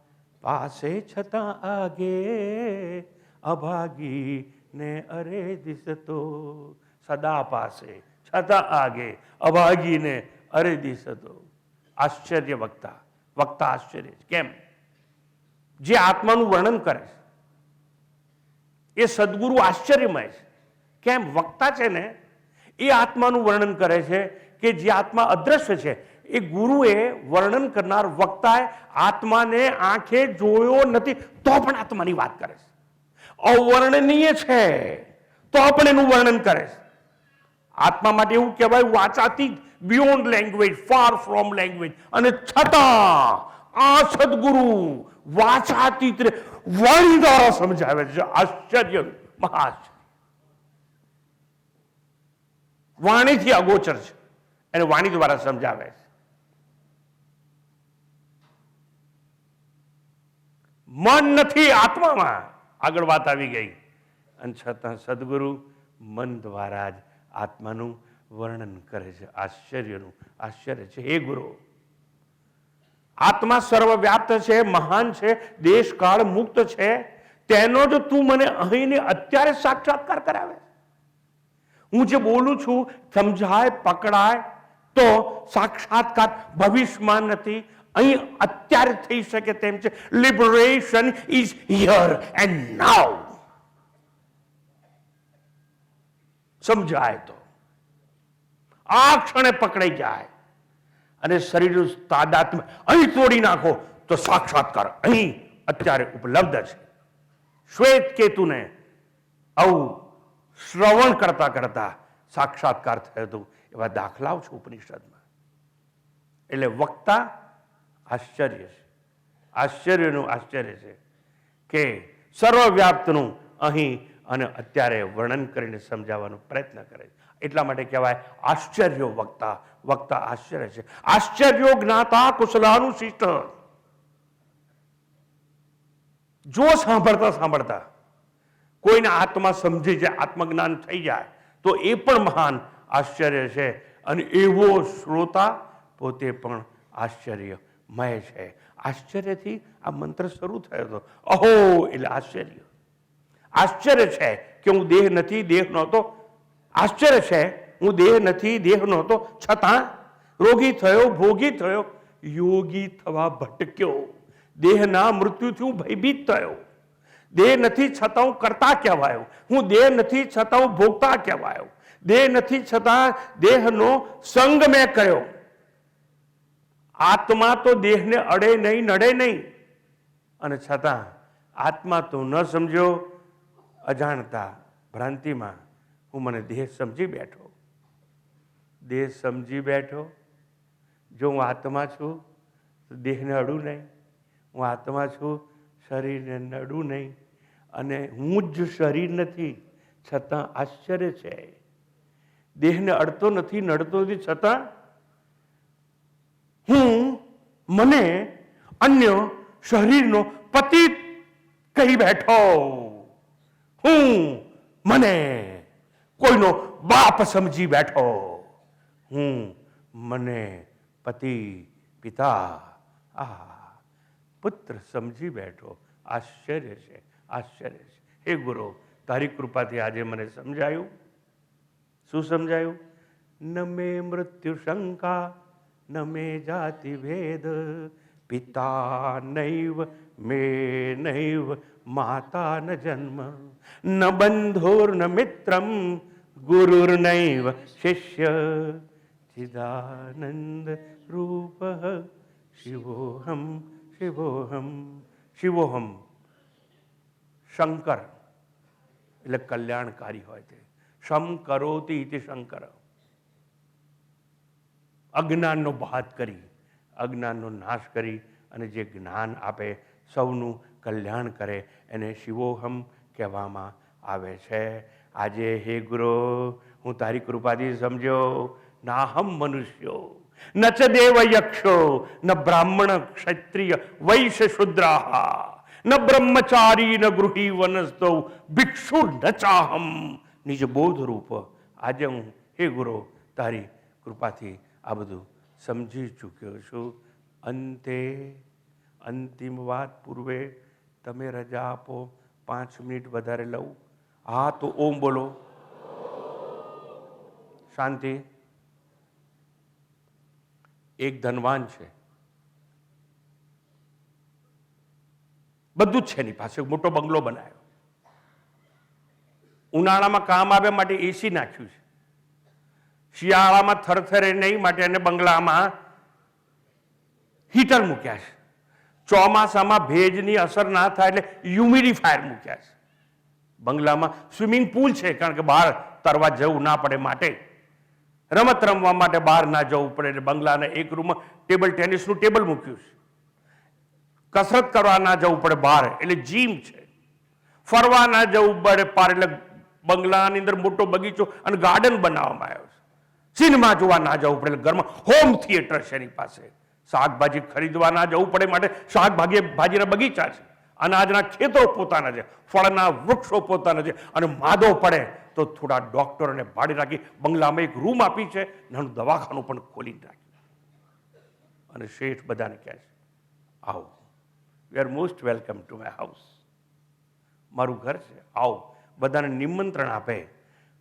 પાસે છતાં આગે અભાગી ને અરે દિશતો. સદા પાસે છતાં આગે અભાગી ને અરે દિશતો. આશ્ચર્ય વક્તા, વક્તા આશ્ચર્ય. કેમ? જે આત્માનું વર્ણન કરે છે એ સદગુરુ આશ્ચર્યમય છે. કેમ? વક્તા છે ને એ આત્માનું વર્ણન કરે છે કે જે આત્મા અદ્રશ્ય છે. એ ગુરુએ વર્ણન કરનાર વક્તાએ આત્માને આંખે જોયો નથી તો પણ આત્માની વાત કરે છે. અવર્ણનીય છે તો પણ એનું વર્ણન કરે છે. આત્મા માટે એવું કહેવાય વાચાતીત, beyond language, far from language. અને છતાં આ સદગુરુ વાચાતીત વાણી દ્વારા સમજાવે છે. આશ્ચર્ય, મહાશ્ચર્ય. વાણીથી અગોચર છે. એને વાણી દ્વારા સમજાવે છે. મન નથી આત્મામાં, આગળ વાત આવી ગઈ, અને છતાં સદગુરુ મન દ્વારા જ આત્માનું વર્ણન કરે છે. આશ્ચર્યનું આશ્ચર્ય છે. હે ગુરુ, આત્મા સર્વવ્યાપ્ત છે, મહાન છે, દેશ કાળ મુક્ત છે, તેનો જ તું મને અહીં અત્યારે સાક્ષાત્કાર કરાવે. હું જે બોલું છું સમજાય પકડાય તો સાક્ષાત્કાર ભવિષ્યમાં નથી, અહીં અત્યારે થઈ શકે તેમ છે. લિબરેશન ઇઝ હિયર એન્ડ નાઉ. સમજાય તો આ ક્ષણે પકડાઈ જાય અને શરીરનું તાદાત્મ્ય અહીં તોડી નાખો તો સાક્ષાત્કાર અહીં અત્યારે ઉપલબ્ધ છે. શ્વેત કેતુને આવું શ્રવણ કરતા કરતા સાક્ષાત્કાર થયો હતો, એવા દાખલાઓ છે ઉપનિષદમાં. એટલે વક્તા આશ્ચર્ય છે, આશ્ચર્યનું આશ્ચર્ય છે કે સર્વવ્યાપ્તનું અહીં અને અત્યારે વર્ણન કરીને સમજાવવાનો પ્રયત્ન કરે છે. એટલા માટે કહેવાય આશ્ચર્યો વક્તા. વક્તા આશ્ચર્ય છે. આશ્ચર્યો જ્ઞાતા કુશલાનુશિષ્ટ. જો સાંભળતા સાંભળતા કોઈને આત્મા સમજી જાય, આત્મજ્ઞાન થઈ જાય તો એ પણ મહાન આશ્ચર્ય છે. અને એવો શ્રોતા પોતે પણ આશ્ચર્યમય છે. આશ્ચર્યથી આ મંત્ર શરૂ થયો હતો. અહો એટલે આશ્ચર્ય. આશ્ચર્ય છે કે હું દેહ નથી, દેહ નહોતો. આશ્ચર્ય છે હું દેહ નથી, દેહ નહોતો, છતાં રોગી થયો, ભોગી થયો, યોગી થવા ભટક્યો. દેહના મૃત્યુથી હું ભયભીત થયો. દેહ નથી છતાં હું કરતા કહેવાયો. હું દેહ નથી છતાં હું ભોગતા કહેવાયો. દેહ નથી છતાં દેહનો સંગ મેં કર્યો. આત્મા તો દેહને અડે નહીં, નડે નહીં, અને છતાં આત્મા તો ન સમજ્યો. અજાણતા ભ્રાંતિમાં હું મને દેહ સમજી બેઠો. દેહ સમજી બેઠો. જો હું આત્મા છું તો દેહને અડું નહીં. હું આત્મા છું, શરીરને નડું નહીં. અને હું જ શરીર નથી, છતાં આશ્ચર્ય છે. દેહને અડતો નથી, નડતો નથી, છતાં હું મને અન્ય શરીરનો પતિ કહી બેઠો. હું મને કોઈનો બાપ સમજી બેઠો. હું મને પતિ, પિતા, પુત્ર સમજી બેઠો. આશ્ચર્ય છે, આશ્ચર્ય છે. હે ગુરુ, તારી કૃપાથી આજે મને સમજાયું. શું સમજાયું? ન મે મૃત્યુ શંકા, ન મે જાતિ ભેદ, પિતા નૈવ મે નૈવ માતા ન જન્મ, ન બંધુર ન મિત્રમ, ગુરુર્નૈવ શિષ્ય, ચિદાનંદ રૂપ શિવોહમ શિવોહમ. શિવોહમ શંકર એટલે કલ્યાણકારી હોય છે. શમ કરોતિ ઇતિ શંકર. અજ્ઞાનનો બાદ કરી, અજ્ઞાનનો નાશ કરી અને જે જ્ઞાન આપે, સૌનું કલ્યાણ કરે, એને શિવોહમ કહેવામાં આવે છે. આજે હે ગુરુ, હું તારી કૃપાથી સમજ્યો. નાહમ મનુષ્યો ન ચ દેવ યક્ષો, ન બ્રાહ્મણ ક્ષત્રિય વૈશ્ય શુદ્રાહ, ન બ્રહ્મચારી ન ગૃહી વનસ્તો ભિક્ષુ ન ચાહમ. નિજ બોધ રૂપ આજે હું હે ગુરુ તારી કૃપાથી આ બધું સમજી ચૂક્યો છું. અંતે અંતિમ વાત પૂર્વે તમે રજા આપો, 5 મિનિટ વધારે લઉં. હા તો ઓમ બોલો. શાંતિ. એક ધનવાન છે, બધું જ છે એની પાસે, મોટો બંગલો બનાવ્યો. ઉનાળામાં કામ આવે માટે એસી નાખ્યું છે. શિયાળામાં થરથરે નહીં માટે એને બંગલામાં હીટર મૂક્યા છે. ચોમાસામાં ભેજની અસર ના થાય એટલે હ્યુમિડિફાયર મૂક્યા છે. બંગલામાં સ્વિમિંગ પુલ છે, કારણ કે બહાર તરવા જવું ના પડે માટે, રમત રમવા માટે બહાર ના જવું પડે એટલે બંગલાના એક રૂમમાં ટેબલ ટેનિસનું ટેબલ મૂક્યું છે. કસરત કરવા ના જવું પડે બહાર એટલે જીમ છે. ફરવા ના જવું પડે પાર એટલે બંગલાની અંદર મોટો બગીચો અને ગાર્ડન બનાવવામાં આવ્યો છે. સિનેમા જોવા ના જવું પડે, ઘરમાં હોમ થિયેટર છે એની પાસે. શાકભાજી ખરીદવા ના જવું પડે માટે ભાજીના બગીચા છે, અનાજના ખેતરો પોતાના છે, ફળના વૃક્ષો પોતાના છે. અને માદો પડે તો થોડા ડોક્ટરોને ભાડે રાખી બંગલામાં એક રૂમ આપી છે, નાનું દવાખાનું પણ ખોલીને રાખ્યું. અને શેઠ બધાને કહે છે, આવો, you are most welcome to my house. મારું ઘર છે, આવો. બધાને નિમંત્રણ આપે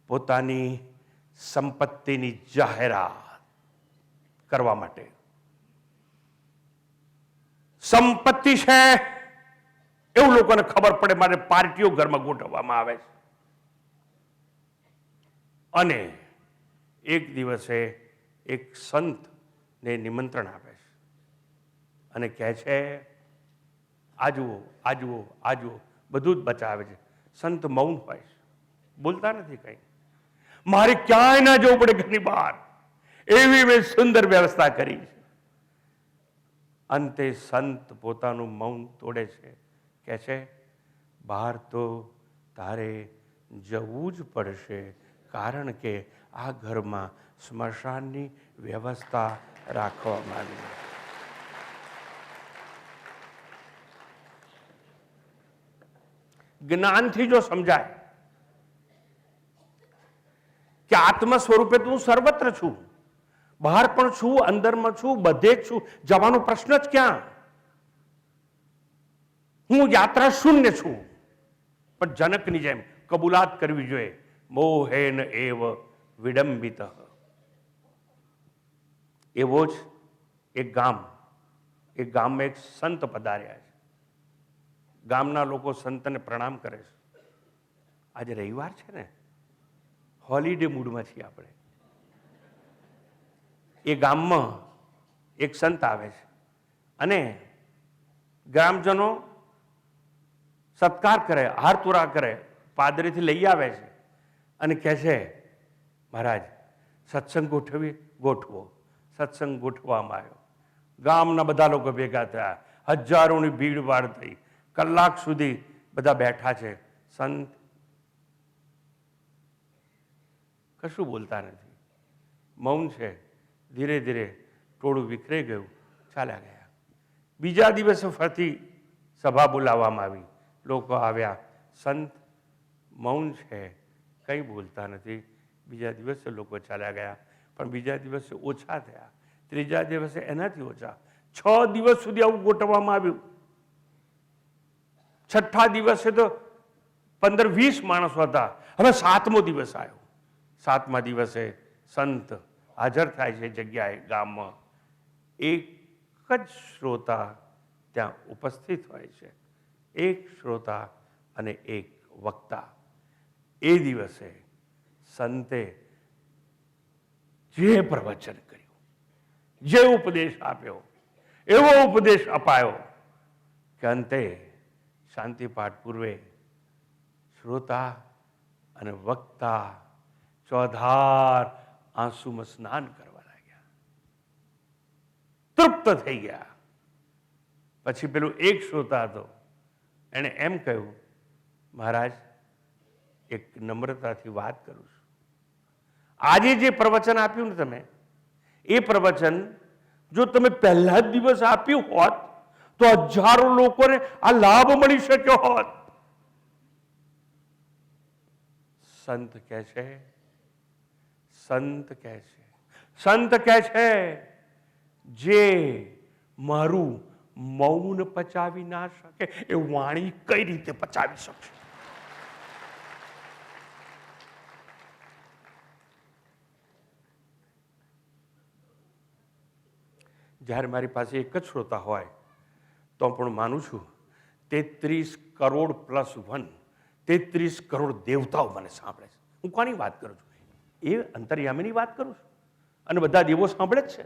પોતાની સંપત્તિની જાહેરાત કરવા માટે. સંપત્તિ છે એવું લોકોને ખબર પડે માટે પાર્ટીઓ ઘરમાં ગોઠવવામાં આવે છે. અને એક દિવસે એક સંતને નિમંત્રણ આપે છે અને કહે છે, આ જુઓ, આ જુઓ, આ જુઓ, બધું જ બચાવે છે. સંત મૌન હોય છે, બોલતા નથી કંઈ. મારે ક્યાંય ના જવું પડે ઘરની બહાર, એવી મેં સુંદર વ્યવસ્થા કરી છે. અંતે સંત પોતાનું મૌન તોડે છે, કહે છે, બહાર તો તારે જવું જ પડશે, કારણ કે આ ઘરમાં સ્મશાનની વ્યવસ્થા રાખવામાં આવી. જ્ઞાનથી જો સમજાય કે આત્મ સ્વરૂપે તો હું સર્વત્ર છું, બહાર પણ છું, અંદરમાં છું, બધે જ છું, જવાનો પ્રશ્ન જ ક્યાં? હું યાત્રા શૂન્ય છું. પણ જનકની જેમ કબૂલાત કરવી જોઈએ, મોહેન એવ વિડંબિત. એવો જ એક ગામમાં એક સંત પધાર્યા છે. ગામના લોકો સંતને પ્રણામ કરે છે. આજે રવિવાર છે ને, હોલિડે મૂડમાં છીએ આપણે. એ ગામમાં એક સંત આવે છે અને ગ્રામજનો સત્કાર કરે, હારતુરા કરે, પાદરેથી લઈ આવે છે અને કહે છે, મહારાજ સત્સંગ ગોઠવો. સત્સંગ ગોઠવવામાં આવ્યો. ગામના બધા લોકો ભેગા થયા, હજારોની ભીડભાડ થઈ, કલાક સુધી બધા બેઠા છે. સંત કશું બોલતા નથી, મૌન છે. ધીરે ધીરે ટોળું વિખરાઈ ગયું, ચાલ્યા ગયા. બીજા દિવસે ફરીથી સભા બોલાવવામાં આવી, લોકો આવ્યા. સંત મૌન છે, કંઈ બોલતા નથી. બીજા દિવસે લોકો ચાલ્યા ગયા, પણ બીજા દિવસે ઓછા થયા, ત્રીજા દિવસે એનાથી ઓછા. 6 દિવસ સુધી આવું ગોઠવવામાં આવ્યું. છઠ્ઠા દિવસે તો 15-20 માણસો હતા. હવે 7મો દિવસ આવ્યો. 7મા દિવસે સંત હાજર થાય છે જગ્યાએ, ગામમાં. એક જ શ્રોતા ત્યાં ઉપસ્થિત હોય છે, એક શ્રોતા અને એક વક્તા. એ દિવસે સંતે જે પ્રવચન કર્યું, જે ઉપદેશ આપ્યો, એવો ઉપદેશ અપાયો કે અંતે શાંતિપાઠ પૂર્વે શ્રોતા અને વક્તા ચોધાર આંસુમાં સ્નાન કરવા લાગ્યા, તૃપ્ત થઈ ગયા. પછી પેલું એક શ્રોતા હતો, એણે એમ કહ્યું, મહારાજ એક નમ્રતાથી વાત કરું છું. આજે જે પ્રવચન આપ્યું ને તમે, એ પ્રવચન જો તમે પહેલા જ દિવસ આપ્યું હોત તો હજારો લોકોને આ લાભ મળી શક્યો હોત. સંત કહે છે જે મારું મૌન પચાવી ના શકે એ વાણી કઈ રીતે પચાવી શકશે? જ્યારે મારી પાસે એક જ શ્રોતા હોય તો પણ માનું છું 33 કરોડ પ્લસ 1, 33 કરોડ દેવતાઓ મને સાંભળે છે. હું કોની વાત કરું છું? એ અંતર્યામીની વાત કરું છું. અને બધા દેવો સાંભળે જ છે.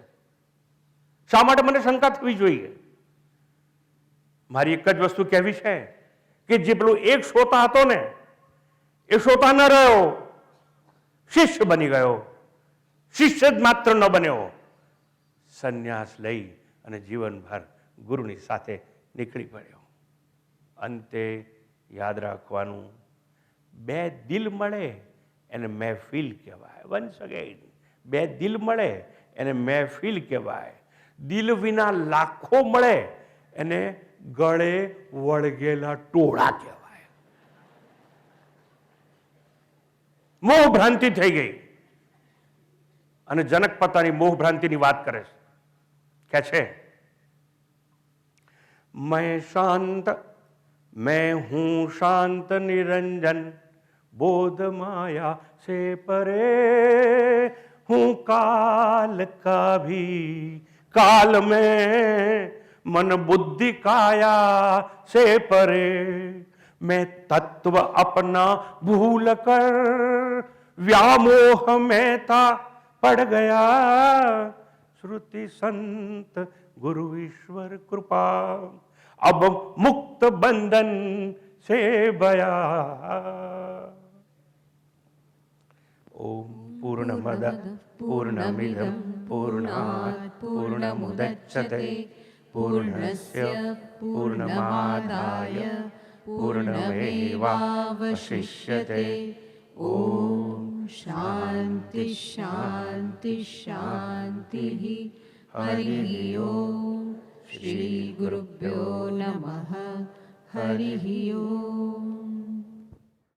શા માટે મને શંકા થવી જોઈએ? મારી એક જ વસ્તુ કહેવી છે કે જે પેલો એક શ્રોતા હતો ને, એ શ્રોતા ન રહ્યો, શિષ્ય બની ગયો. શિષ્ય જ માત્ર ન બન્યો, સંન્યાસ લઈ અને જીવનભર ગુરુની સાથે નીકળી પડ્યો. અંતે યાદ રાખવાનું, 2 દિલ મળે એને મહેફિલ કહેવાય. વન્સ અગેન, બે દિલ મળે એને મહેફિલ કહેવાય. દિલ વિના લાખો મળે એને ગળે વળગેલા ટોળા કહેવાય. મોહ ભ્રાંતિ થઈ ગઈ. અને જનક પોતાની મોહ ભ્રાંતિની વાત કરે છે, કે છે मैं शांत, मैं हूं शांत निरंजन, बोध माया से परे, हूं काल का भी काल में, मन बुद्धि काया से परे, मैं तत्व अपना भूल कर व्यामोह में था पड़ गया, श्रुति संत गुरु ईश्वर कृपा, अब मुक्त बंधन से भया. ओम पूर्णमद पूर्णमिदं पूर्णात् पूर्णमुदच्यते पूर्णस्य पूर्णमादाय पूर्णमेवावशिष्यते. ओम शांति शांति शांति. हरिः ओम. श्री गुरुभ्यो नमः. हरिः ओम.